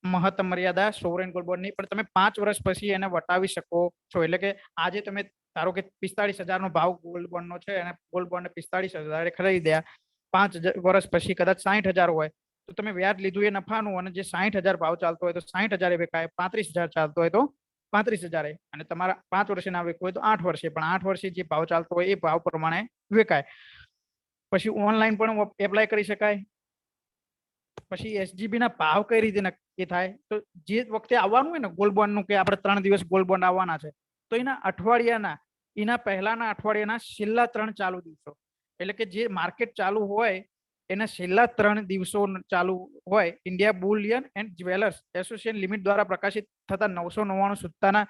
મહત્તમ મર્યાદા સોવરેન ગોલ્ડ બોન્ડની, પણ તમે 5 વર્ષ પછી એને વટાવી શકો છો. એટલે કે આજે તમે ધારો કે 45,000 નો ભાવ ગોલ્ડ બોન્ડ નો છે અને ગોલ્ડ બોન્ડ 45,000 ખરીદ્યા, 5 વર્ષ પછી કદાચ 60,000 હોય તો તમે વ્યાજ લીધું એ નફાનું, અને જે 60,000 ભાવ ચાલતો હોય તો 60,000 વેચાય, 35,000 ચાલતો હોય તો 35,000, અને તમારા 5 વર્ષે ના વેચવું હોય તો 8 વર્ષે, પણ 8 વર્ષે જે ભાવ ચાલતો હોય એ ભાવ પ્રમાણે વેચાય. પછી ઓનલાઈન પણ એપ્લાય કરી શકાય. પછી એસજીબી ના ભાવ કઈ રીતે નક્કી થાય? તો જે વખતે આવવાનું હોય ને ગોલ્ડ બોન્ડ નું, કે આપણે 3 દિવસ ગોલ્ડ બોન્ડ આવવાના છે, તો એના અઠવાડિયાના, એના પહેલાના અઠવાડિયાના છેલ્લા 3 ચાલુ દિવસો, એટલે કે જે માર્કેટ ચાલુ હોય એના છેલ્લા 3 દિવસો ચાલુ હોય, India Boolean and jewellers association limit દ્વારા પ્રકાશિત થતા 999 સુત્તાના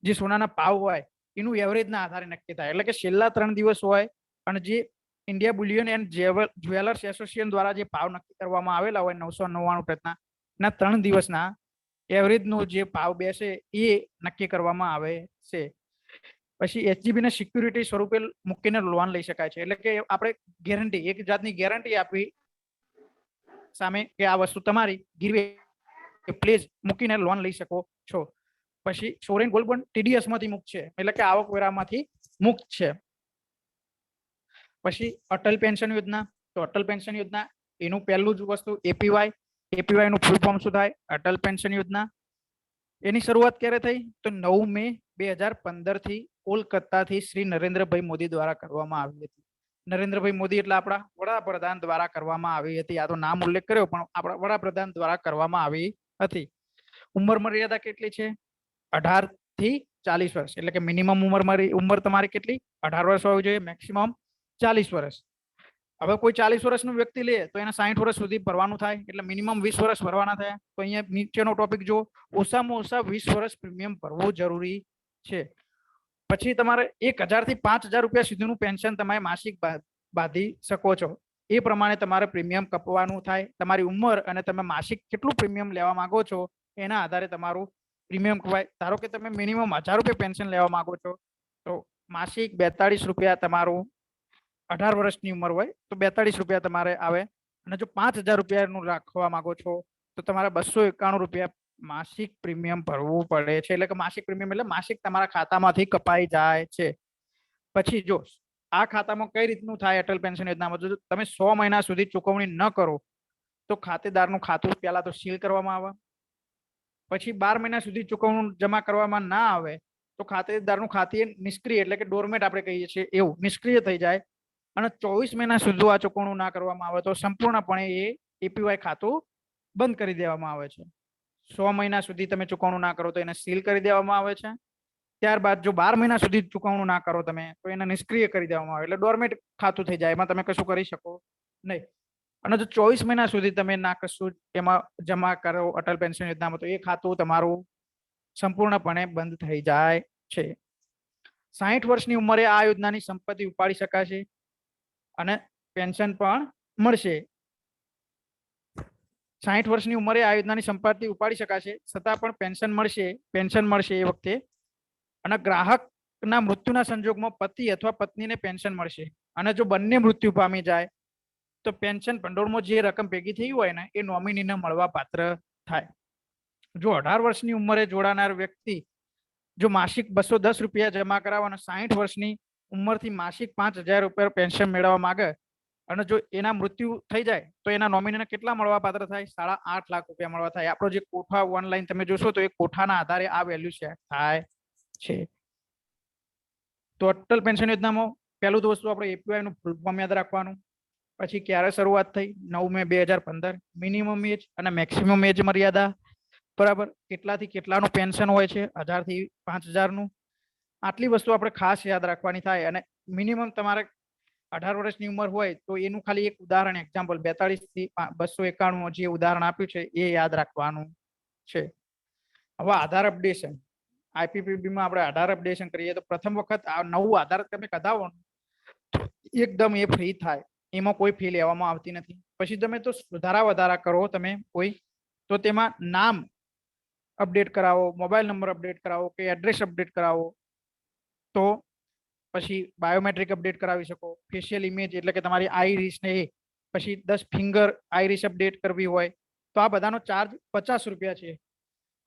જે સોનાના ભાવ હોય એનું એવરેજના આધારે નક્કી થાય. એટલે કે છેલ્લા 3 દિવસ હોય, અને જે India Boolean and jewellers association દ્વારા જે ભાવ નક્કી કરવામાં આવેલા હોય 999 ના 3 દિવસના એવરેજનો જે ભાવ બેસે એ નક્કી કરવામાં આવે છે. પછી એસજીબી ને સિક્યુરિટી સ્વરૂપે મૂકીને લોન લઈ શકાય છે. એટલે કે આપણે ગેરંટી, એક જાતની ગેરંટી આપવી સામે કે આ વસ્તુ તમારી ગીરવે પ્લીઝ મૂકીને લોન લઈ શકો છો. પછી સોવરેન ગોલ્ડ બોન્ડ ટીડીએસ માંથી મુક્ત છે, એટલે કે આવકવેરામાંથી મુક્ત છે. પછી અટલ પેન્શન યોજના. તો અટલ પેન્શન યોજના એનું પહેલું જ વસ્તુ એપીવાય. એપીવાય નું ફૂલ ફોર્મ શું થાય? અટલ પેન્શન યોજના. એની શરૂઆત ક્યારે થઈ? તો 9 મે 2015 થી કોલકાતાથી શ્રી નરેન્દ્રભાઈ મોદી દ્વારા કરવામાં આવી હતી. નરેન્દ્રભાઈ મોદી એટલે આપણા વડાપ્રધાન દ્વારા કરવામાં આવી હતી. આ તો નામ ઉલ્લેખ કર્યો, પણ આપણા વડાપ્રધાન દ્વારા કરવામાં આવી હતી. ઉંમર મર્યાદા કેટલી છે? 18 થી 40 વર્ષ. એટલે કે મિનિમમ ઉંમર તમારી કેટલી? 18 વર્ષ હોવી જોઈએ, મેક્સિમમ 40 વર્ષ. હવે કોઈ 40 વર્ષનું વ્યક્તિ લે તો એને 60 વર્ષ સુધી ભરવાનું થાય, એટલે મિનિમમ 20 વર્ષ ભરવાના થયા. તો અહીંયા નીચેનો ટોપિક જો, ઓછામાં ઓછા 20 વર્ષ પ્રીમિયમ ભરવું જરૂરી છે. પછી તમારે 1,000 થી 5,000 રૂપિયા સુધીનું પેન્શન તમે માસિક બાંધી શકો છો. એ પ્રમાણે તમારે પ્રીમિયમ કપવાનું થાય. તમારી ઉંમર અને તમે માસિક કેટલું પ્રીમિયમ લેવા માંગો છો એના આધારે તમારું પ્રીમિયમ કપાય. ધારો કે તમે મિનિમમ 1,000 રૂપિયા પેન્શન લેવા માંગો છો તો માસિક 42 રૂપિયા તમારું, 18 વર્ષની ઉંમર હોય તો 42 રૂપિયા તમારે આવે. અને જો 5,000 રૂપિયાનું રાખવા માંગો છો તો તમારે 291 રૂપિયા માસિક પ્રીમિયમ ભરવું પડે છે. એટલે કે માસિક પ્રીમિયમ એટલે માસિક તમારા ખાતામાંથી કપાઈ જાય છે. પછી જો આ ખાતામાં કઈ રીતનું થાય અટલ પેન્શન યોજનામાં, જો તમે 100 મહિના સુધી ચૂકવણી ન કરો તો ખાતેદારનું ખાતું પહેલા તો સીલ કરવામાં આવે. પછી 12 મહિના સુધી ચૂકવણું જમા કરવામાં ના આવે તો ખાતેદારનું ખાતું નિષ્ક્રિય, એટલે કે ડોરમેટ આપણે કહીએ છીએ એવું, નિષ્ક્રિય થઈ જાય. અને 24 મહિના સુધી આ ચૂકવણું ના કરવામાં આવે તો સંપૂર્ણપણે એ એપીવાય ખાતું બંધ કરી દેવામાં આવે છે. 100 મહિના સુધી તમે ચૂકવણું ના કરો તો એને સીલ કરી દેવામાં આવે છે. ત્યારબાદ જો 12 મહિના સુધી ચૂકવણું ના કરો તમે તો એને નિષ્ક્રિય કરી દેવામાં આવે, એટલે ડોરમેટ ખાતું થઈ જાય, એમાં તમે કશું કરી શકો નહીં. અને જો 24 મહિના સુધી તમે ના કશું એમાં જમા કરો અટલ પેન્શન યોજનામાં તો એ ખાતું તમારું સંપૂર્ણપણે બંધ થઈ જાય છે. 60 વર્ષની ઉંમરે આ યોજનાની સંપત્તિ ઉપાડી શકાશે અને પેન્શન પણ મળશે. 60 વર્ષની ઉંમરે આ યોજનાની સંપત્તિ ઉપાડી શકાશે છતાં પણ પેન્શન મળશે એ વખતે. અને ગ્રાહકના મૃત્યુના સંજોગમાં પતિ અથવા પત્નીને પેન્શન મળશે. અને જો બંને મૃત્યુ પામી જાય તો પેન્શન ભંડોળમાં જે રકમ ભેગી થઈ હોય ને એ નોમિનીને મળવા પાત્ર થાય. જો 18 વર્ષની ઉંમરે જોડાનાર વ્યક્તિ જો માસિક 210 રૂપિયા જમા કરાવવા અને 60 વર્ષની ઉંમરથી માસિક 5,000 રૂપિયા પેન્શન મેળવવા માંગે અને જો એના મૃત્યુ થઈ જાય તો એના નોમિનીને કેટલા મળવા પાત્ર થાય? 8.5 લાખ રૂપિયા મળવા થાય. આપણો જે કોઠા ઓનલાઈન તમે જોશો તો એ કોઠાના આધારે આ વેલ્યુ શેર થાય છે. તો અટલ પેન્શન યોજનામાં પહેલું તો વસ્તુ આપણે એપીવાય નું ફૂલ ફોર્મ યાદ રાખવાનું. પછી ક્યારે શરૂઆત થઈ? 9 મે 2015. મિનિમમ એજ અને મેક્સિમમ એજ મર્યાદા, બરાબર, કેટલાથી કેટલાનું પેન્શન હોય છે? 1000 થી 5000 નું. આટલી વસ્તુ આપણે ખાસ યાદ રાખવાની થાય. અને મિનિમમ તમારે 18 વર્ષની ઉંમર હોય તો એનું ખાલી એક ઉદાહરણ એક્ઝામ્પલ 42 થી 291 જે ઉદાહરણ આપ્યું છે એ યાદ રાખવાનું છે. હવે આધાર અપડેશન, આઈપીપીબી માં આપણે આધાર અપડેશન કરીએ તો પ્રથમ વખત આ નવું આધાર તમે કઢાવો એકદમ એ ફ્રી થાય, એમાં કોઈ ફી લેવામાં આવતી નથી. પછી તમે તો સુધારા વધારા કરો તમે કોઈ, તો તેમાં નામ અપડેટ કરાવો, મોબાઈલ નંબર અપડેટ કરાવો કે એડ્રેસ અપડેટ કરાવો, તો પછી બાયોમેટ્રિક અપડેટ કરાવી શકો. ફેશિયલ ઇમેજ એટલે કે તમારી આઈરિસ ને એ, પછી 10 ફિંગર આઈરિસ અપડેટ કરવી હોય તો આ બધાનો ચાર્જ 50 રૂપિયા છે.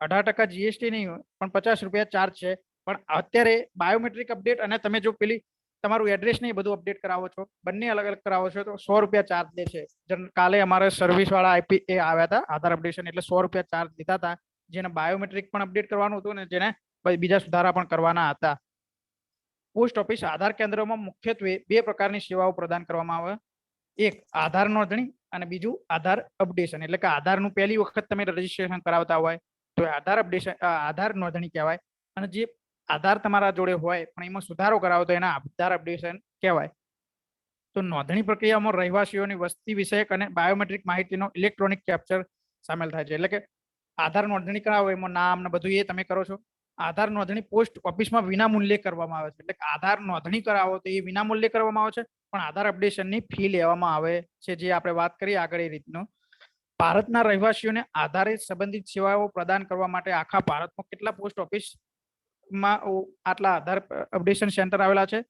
18% જીએસટી નહીં હોય પણ 50 રૂપિયા ચાર્જ છે. પણ અત્યારે બાયોમેટ્રિક અપડેટ અને તમે જો પેલી તમારું એડ્રેસ ને એ બધું અપડેટ કરાવો છો, બંને અલગ અલગ કરાવો છો તો 100 રૂપિયા ચાર્જ લે છે. કાલે અમારે સર્વિસ વાળા આઈપી એ આવ્યા હતા આધાર અપડેશન, એટલે 100 રૂપિયા ચાર્જ લીધા હતા. જેને બાયોમેટ્રિક પણ અપડેટ કરવાનું હતું ને જેને બીજા સુધારા પણ કરવાના હતા. પોસ્ટ ઓફિસ આધાર કેન્દ્રમાં મુખ્યત્વે 2 પ્રકારની સેવાઓ પ્રદાન કરવામાં આવે. એક આધાર નોંધણી અને બીજું આધાર અપડેશન. એટલે કે આધારનું પહેલી વખત તમે રજીસ્ટ્રેશન કરાવતા હોય તો આધાર અપડેશન, આધાર નોંધણી કહેવાય. અને જે આધાર તમારા જોડે હોય પણ એમાં સુધારો કરાવો તો એના આધાર અપડેશન કહેવાય. તો નોંધણી પ્રક્રિયામાં રહેવાસીઓની વસ્તી વિષયક અને બાયોમેટ્રિક માહિતીનો ઇલેક્ટ્રોનિક કેપ્ચર સામેલ થાય છે. એટલે કે આધાર નોંધણી કરાવો એમાં નામ ને બધું એ તમે કરો છો. આધાર નોંધણી પોસ્ટ ઓફિસમાં વિના મૂલ્યે કરવામાં આવે છે. એટલે કે આધાર નોંધણી કરાવો તો એ વિના મૂલ્યે કરવામાં આવે છે, પણ આધાર અપડેશનની ફી લેવામાં આવે છે, જે આપણે વાત કરી આગળ એ રીતનું. ભારતના રહેવાસીઓને આધારિત સંબંધિત સેવાઓ પ્રદાન કરવા માટે આખા ભારતમાં કેટલા પોસ્ટ ઓફિસમાં આટલા આધાર અપડેશન સેન્ટર આવેલા છે?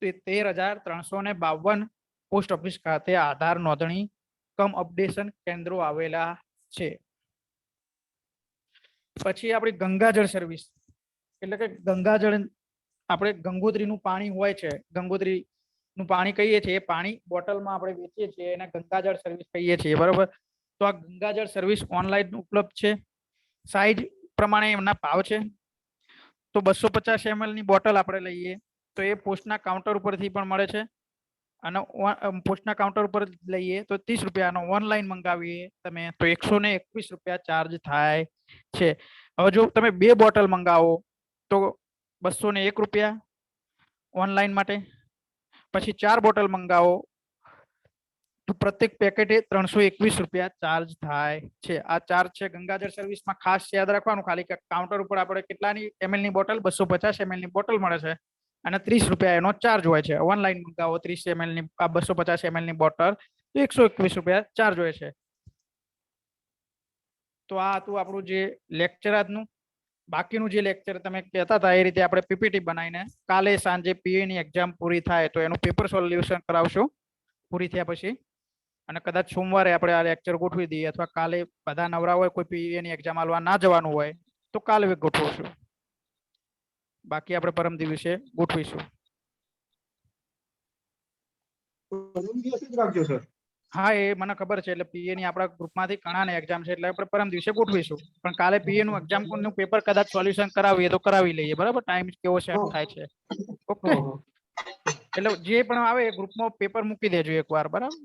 તો 13,352 પોસ્ટ ઓફિસ ખાતે આધાર નોંધણી કમ અપડેશન કેન્દ્રો આવેલા છે. પછી આપણી ગંગાજળ સર્વિસ, એટલે કે ગંગાજળ આપણે ગંગોત્રીનું પાણી હોય છે, ગંગોત્રીનું પાણી કહીએ છીએ, એ પાણી બોટલમાં આપણે વેચીએ છીએ એને ગંગાજળ સર્વિસ કહીએ છીએ, બરોબર. તો આ ગંગાજળ સર્વિસ ઓનલાઈન ઉપલબ્ધ છે. સાઈઝ પ્રમાણે એમના ભાવ છે. તો 250 ml ની બોટલ આપણે લઈએ તો એ પોસ્ટના કાઉન્ટર ઉપરથી પણ મળે છે. અને પોસ્ટના કાઉન્ટર ઉપર લઈએ તો 30 રૂપિયાનો, ઓનલાઈન મંગાવીએ તમે તો 121 રૂપિયા ચાર્જ થાય છે. હવે જો તમે 2 બોટલ મંગાવો તો 201 રૂપિયા ઓનલાઈન માટે. પછી 4 બોટલ મંગાવો તો પ્રત્યેક પેકેટે 321 રૂપિયા ચાર્જ થાય છે. આ ચાર્જ છે ગંગાજળ સર્વિસમાં. ખાસ યાદ રાખવાનું ખાલી કે કાઉન્ટર ઉપર આપણે કેટલાની ml ની બોટલ? 250 ml ની બોટલ મળે છે અને 30 રૂપિયા એનો ચાર્જ હોય છે. ઓનલાઈન મંગાવો 30 ml ની 250 ml ની બોટલ તો 121 રૂપિયા ચાર્જ હોય છે. તો આ હતું આપણું જે લેક્ચર આજનું. બાકીનું જે લેક્ચર તમે કહેતા હતા એ રીતે આપણે પીપીટી બનાવીને કાલે સાંજે પીએ ની એક્ઝામ પૂરી થાય તો એનું પેપર સોલ્યુશન કરાવશું પૂરી થયા પછી. અને કદાચ સોમવારે આપણે આ લેક્ચર ગોઠવી દઈએ, અથવા કાલે બધા નવરા હોય, કોઈ પીએ ની એક્ઝામ આલવા ના જવાનું હોય તો કાલે ગોઠવશું. બાકી આપણે પરમ દિવસે ગોઠવીશું. હા, એ મને ખબર છે. એટલે પીએ ની આપણા ગ્રુપમાંથી ઘણાને એક્ઝામ છે એટલે આપણે પરમ દિવસે ગોઠવીશું. પણ કાલે પીએ નું એક્ઝામ નું પેપર કદાચ સોલ્યુશન કરાવીએ તો કરાવી લઈએ, બરાબર. ટાઈમ કેવો સેટ થાય છે. ઓકે, એટલે જે પણ આવે એ ગ્રુપમાં પેપર મૂકી દેજો એકવાર, બરાબર.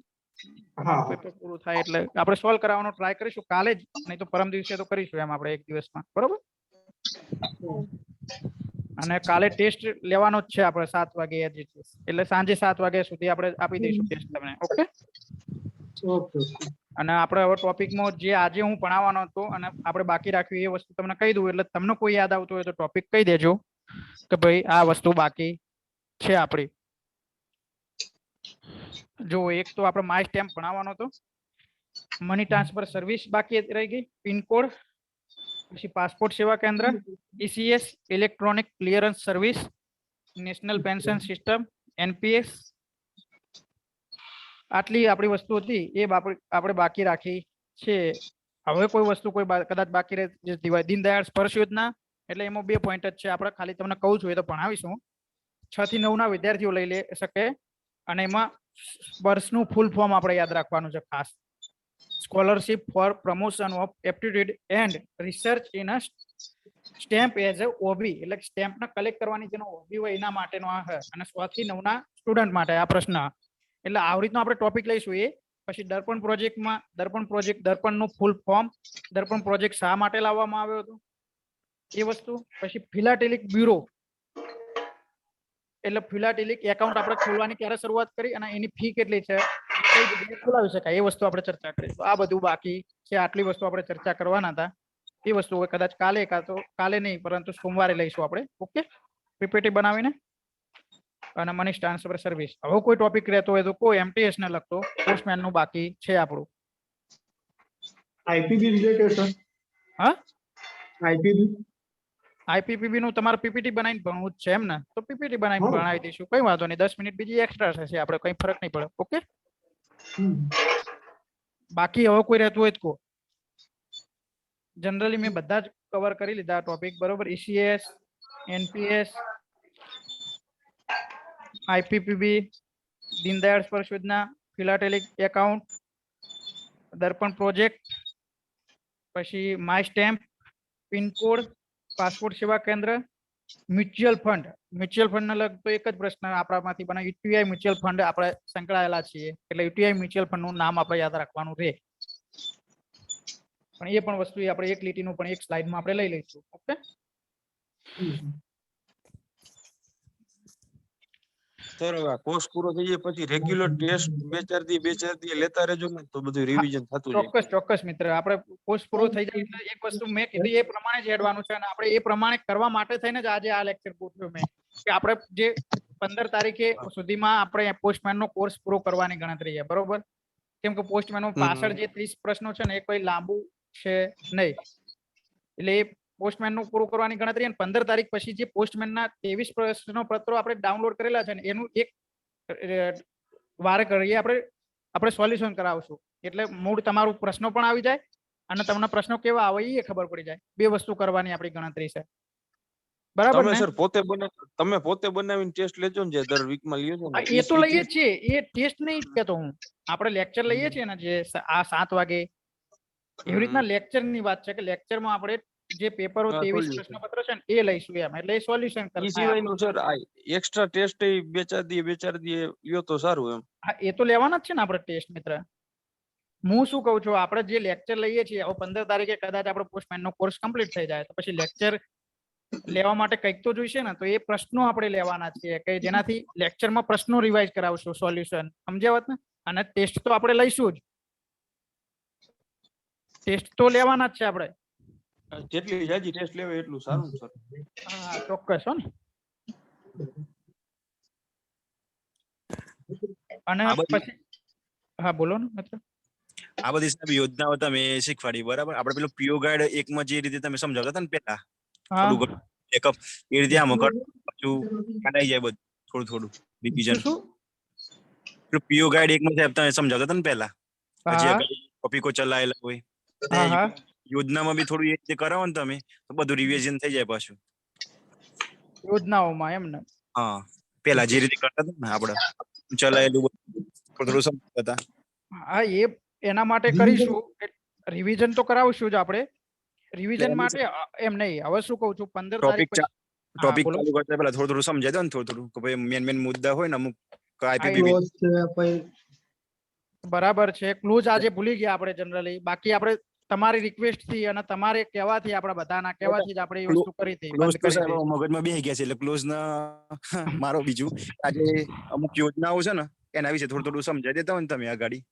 તમારું પેપર પૂરું થાય એટલે આપણે સોલ્વ કરાવવાનો ટ્રાય કરીશું કાલે જ, નહીં તો પરમ દિવસે તો કરીશું એમ આપણે એક દિવસમાં, બરોબર. અને કાલે ટેસ્ટ લેવાનો જ છે આપણે 7 વાગે, એટલે સાંજે 7 વાગ્યા સુધી આપણે આપી દઈશું ટેસ્ટ તમને. ઓકે. અને આપણે હવે ટોપિકમાં જે આજે હું ભણાવવાનો હતો અને આપણે બાકી રાખ્યું એ વસ્તુ તમને કહી દઉં, એટલે તમને કોઈ યાદ આવતું હોય તો ટોપિક કહી દેજો કે ભાઈ આ વસ્તુ બાકી છે આપણી. જો એક તો આપણે માય સ્ટેમ્પ ભણાવવાનો હતો, મની ટ્રાન્સફર સર્વિસ બાકી રહી ગઈ, પિનકોડ, પછી પાસપોર્ટ સેવા કેન્દ્ર, ECS electronic clearance service, national pension system, NPS. આટલી આપણી વસ્તુ હતી એ આપણે બાકી રાખી છે. હવે કોઈ વસ્તુ કોઈ કદાચ બાકી રહે, દીનદયાળ સ્પર્શ યોજના, એટલે એમાં 2 પોઈન્ટ જ છે. આપણે ખાલી તમને કહું છું એ તો ભણાવીશું. 6 થી 9 ના વિદ્યાર્થીઓ લઈ શકે અને એમાં વર્ષનું ફૂલ ફોર્મ આપણે યાદ રાખવાનું છે ખાસ. Scholarship four promotion of aptitude and research in a stamp as a OB, એટલે સ્ટેમ્પ ને કલેક્ટ કરવાની જેનો ઓબી હોય એના માટેનો આ છે. અને 6 થી 9 ના સ્ટુડન્ટ માટે આ પ્રશ્ન. એટલે આવી રીતનો આપણે ટોપિક લઈશું. એ પછી દર્પણ પ્રોજેક્ટમાં દર્પણનું ફૂલ ફોર્મ, દર્પણ પ્રોજેક્ટ શા માટે લાવવામાં આવ્યો હતો એ વસ્તુ. પછી ફિલાટેલિક બ્યુરો, એટલે ફિલાટેલિક એકાઉન્ટ આપણે ખોલવાની ક્યારે શરૂઆત કરી અને એની ફી કેટલી છે, કઈ જગ્યાએ ખોલાવી શકાય, એ વસ્તુ આપણે ચર્ચા કરી. તો આ બધું બાકી છે. આટલી વસ્તુ આપણે ચર્ચા કરવાના હતા. એ વસ્તુ હવે કદાચ કાલે નહીં પરંતુ સોમવારે લઈશું આપણે. ઓકે, પીપીટી બનાવીને. અને મની ટ્રાન્સફર સર્વિસ. હવે કોઈ ટોપિક રહેતો હોય તો કોઈ એમટીએસ ને લગતો, પોસ્ટમેન નું બાકી છે આપણું. આઈપીબી રિલેટેડ સર. હા, આઈપીબી નું તમારે પીપીટી બનાવીને ભણવું જ છે એમ ને? તો પીપીટી બનાવીને ભણાવી દઈશું, કઈ વાંધો નહીં. 10 મિનિટ બીજી એક્સ્ટ્રા થશે, આપણે કઈ ફરક નહીં પડે. ઓકે, બાકી હવે કોઈ રહેતું હોય તો કહો. જનરલી મેં બધા જ કવર કરી લીધા ટોપિક, બરોબર. ઈસીએસ, એનપીએસ, આઈપીપીબી, દીનદયાળ સ્પર્શ યોજના, ફિલાટેલિક એકાઉન્ટ, દર્પણ પ્રોજેક્ટ, પછી માય સ્ટેમ્પ, પિનકોડ, પાસપોર્ટ સેવા કેન્દ્ર, મ્યુચ્યુઅલ ફંડ ને લગતો એક જ પ્રશ્ન આપણામાંથી બને. યુટીઆઈ મ્યુચ્યુઅલ ફંડ આપણે સંકળાયેલા છીએ એટલે યુટીઆઈ મ્યુચ્યુઅલ ફંડ નું નામ આપણે યાદ રાખવાનું રહે. પણ એ પણ વસ્તુ આપણે એક લીટીનું પણ એક સ્લાઇડમાં આપણે લઈ લઈશું. ઓકે, સર કોર્સ પૂરો થઈ જાય પછી રેગ્યુલર ટેસ્ટ 2-4 દી લેતા રહેજો ને તો બધું રિવિઝન થતું જાય. ચોક્કસ મિત્ર. આપણે કોર્સ પૂરો થઈ જાય એટલે એક વસ્તુ મેં કીધી એ પ્રમાણે જ હેડવાનું છે. અને આપણે એ પ્રમાણે કરવા માટે થઈને જ આજે આ લેક્ચર ગોઠવ્યો મેં, કે આપણે જે 15 તારીખે સુધીમાં આપણે પોસ્ટમેન નો કોર્સ પૂરો કરવાની ગણતરી છે, બરોબર. કેમ કે પોસ્ટમેન નો પાછળ જે 30 પ્રશ્નો છે ને એ કોઈ લાંબુ છે નહીં. એટલે એ પોસ્ટમેન નું પૂરું કરવાની ગણતરી. અને 15 તારીખ પછી જે પોસ્ટમેન ના 23 પ્રશ્નો પત્રો આપણે ડાઉનલોડ કરેલા છે ને એનું એક વારે કરીએ આપણે સોલ્યુશન કરાવશું. એટલે મૂળ તમારું પ્રશ્નો પણ આવી જાય અને તમને પ્રશ્નો કેવા આવે એ ખબર પડી જાય. બે વસ્તુ કરવાની આપણી ગણતરી છે, બરાબર તમે ને? સર તમે પોતે બનાવીને ટેસ્ટ લેજો ને, જે દર વીકમાં લ્યો છો ને. એ તો લઈએ જ છીએ, એ ટેસ્ટ નહીં કહેતો હું. આપણે લેક્ચર લઈએ છીએ ને જે આ 7 વાગે, એવી રીતના લેક્ચર ની વાત છે કે લેક્ચરમાં આપણે જે પેપરો 23 પ્રશ્નપત્ર છે ને એ લઈશું એમ. એટલે સોલ્યુશન ઈ સિવાયનું સર આ એક્સ્ટ્રા ટેસ્ટ 2-4 દી લ્યો તો સારું એમ. હા, એ તો લેવાના જ છે ને આપણે ટેસ્ટ મિત્ર. હું શું કહું છું, આપણે જે લેક્ચર લઈએ છીએ 15 તારીખે કદાચ આપણો પોસ્ટમેન નો કોર્સ કમ્પ્લીટ થઈ જાય તો પછી લેક્ચર લેવા માટે કંઈક તો જોઈશે ને. તો એ પ્રશ્નો આપણે લેવાના છીએ કે જેનાથી લેક્ચરમાં પ્રશ્નો રિવાઇઝ કરાવશું, સોલ્યુશન. સમજાવત ને? અને ટેસ્ટ તો આપણે લઈશું જ. ટેસ્ટ તો લેવાના જ છે આપણે. જેટલી જાજી ટેસ્ટ લેવાય એટલું સારું સર. હા, ચોક્કસ હો ને. અને પછી હા બોલો ને મિત્ર. આ બધી સાહેબ યોજનાઓ તમે શીખવાડી, બરાબર. આપણે પેલો પીઓ ગાઈડ 1 માં જે રીતે તમે સમજાવતા હતા ને પેલા, થોડું ચેકઅપ એ રીતે આમ પાછું કાઢાઈ જાય બધું થોડું રિવિઝન. પેલો પીઓ ગાઈડ 1 માં સાહેબ તમે સમજાવતા હતા ને પેલા, પછી ટોપિકો ચલાયેલા હોય, યોજનામાં બી થોડું એ રીતે કરાવો ને તમે તો બધું રિવિઝન થઈ જાય પાછું યોજનાઓમાં. એમ ને? હા, પેલા જે રીતે કરતા હતા ને આપણે ચલાયેલું થોડું સમજતા હતા. હા, એના માટે કરીશું. રિવિઝન તો કરાવશું જ આપણે. રિવિઝન માટે એમ નહીં. હવે શું કહું છું, 15 તારીખ ટોપિક ચાલુ કરતા પહેલા થોડું સમજાય દો ને, થોડું કે ભાઈ મેન મુદ્દા હોય ને અમુક બરાબર છે. ક્લોઝ આજે ભૂલી ગયા આપણે જનરલી. બાકી આપણે તમારી રિક્વેસ્ટ થી અને તમારે કહેવાથી, આપણા બધાના કહેવાથી જ આપણે એ વસ્તુ કરી હતી. મગજમાં બેસી ગયા છે એટલે ક્લોઝ ના મારો બીજું આજે અમુક યોજનાઓ છે ને એના વિશે થોડું સમજાવી દેતા હોય ને તમે આ ગાડી.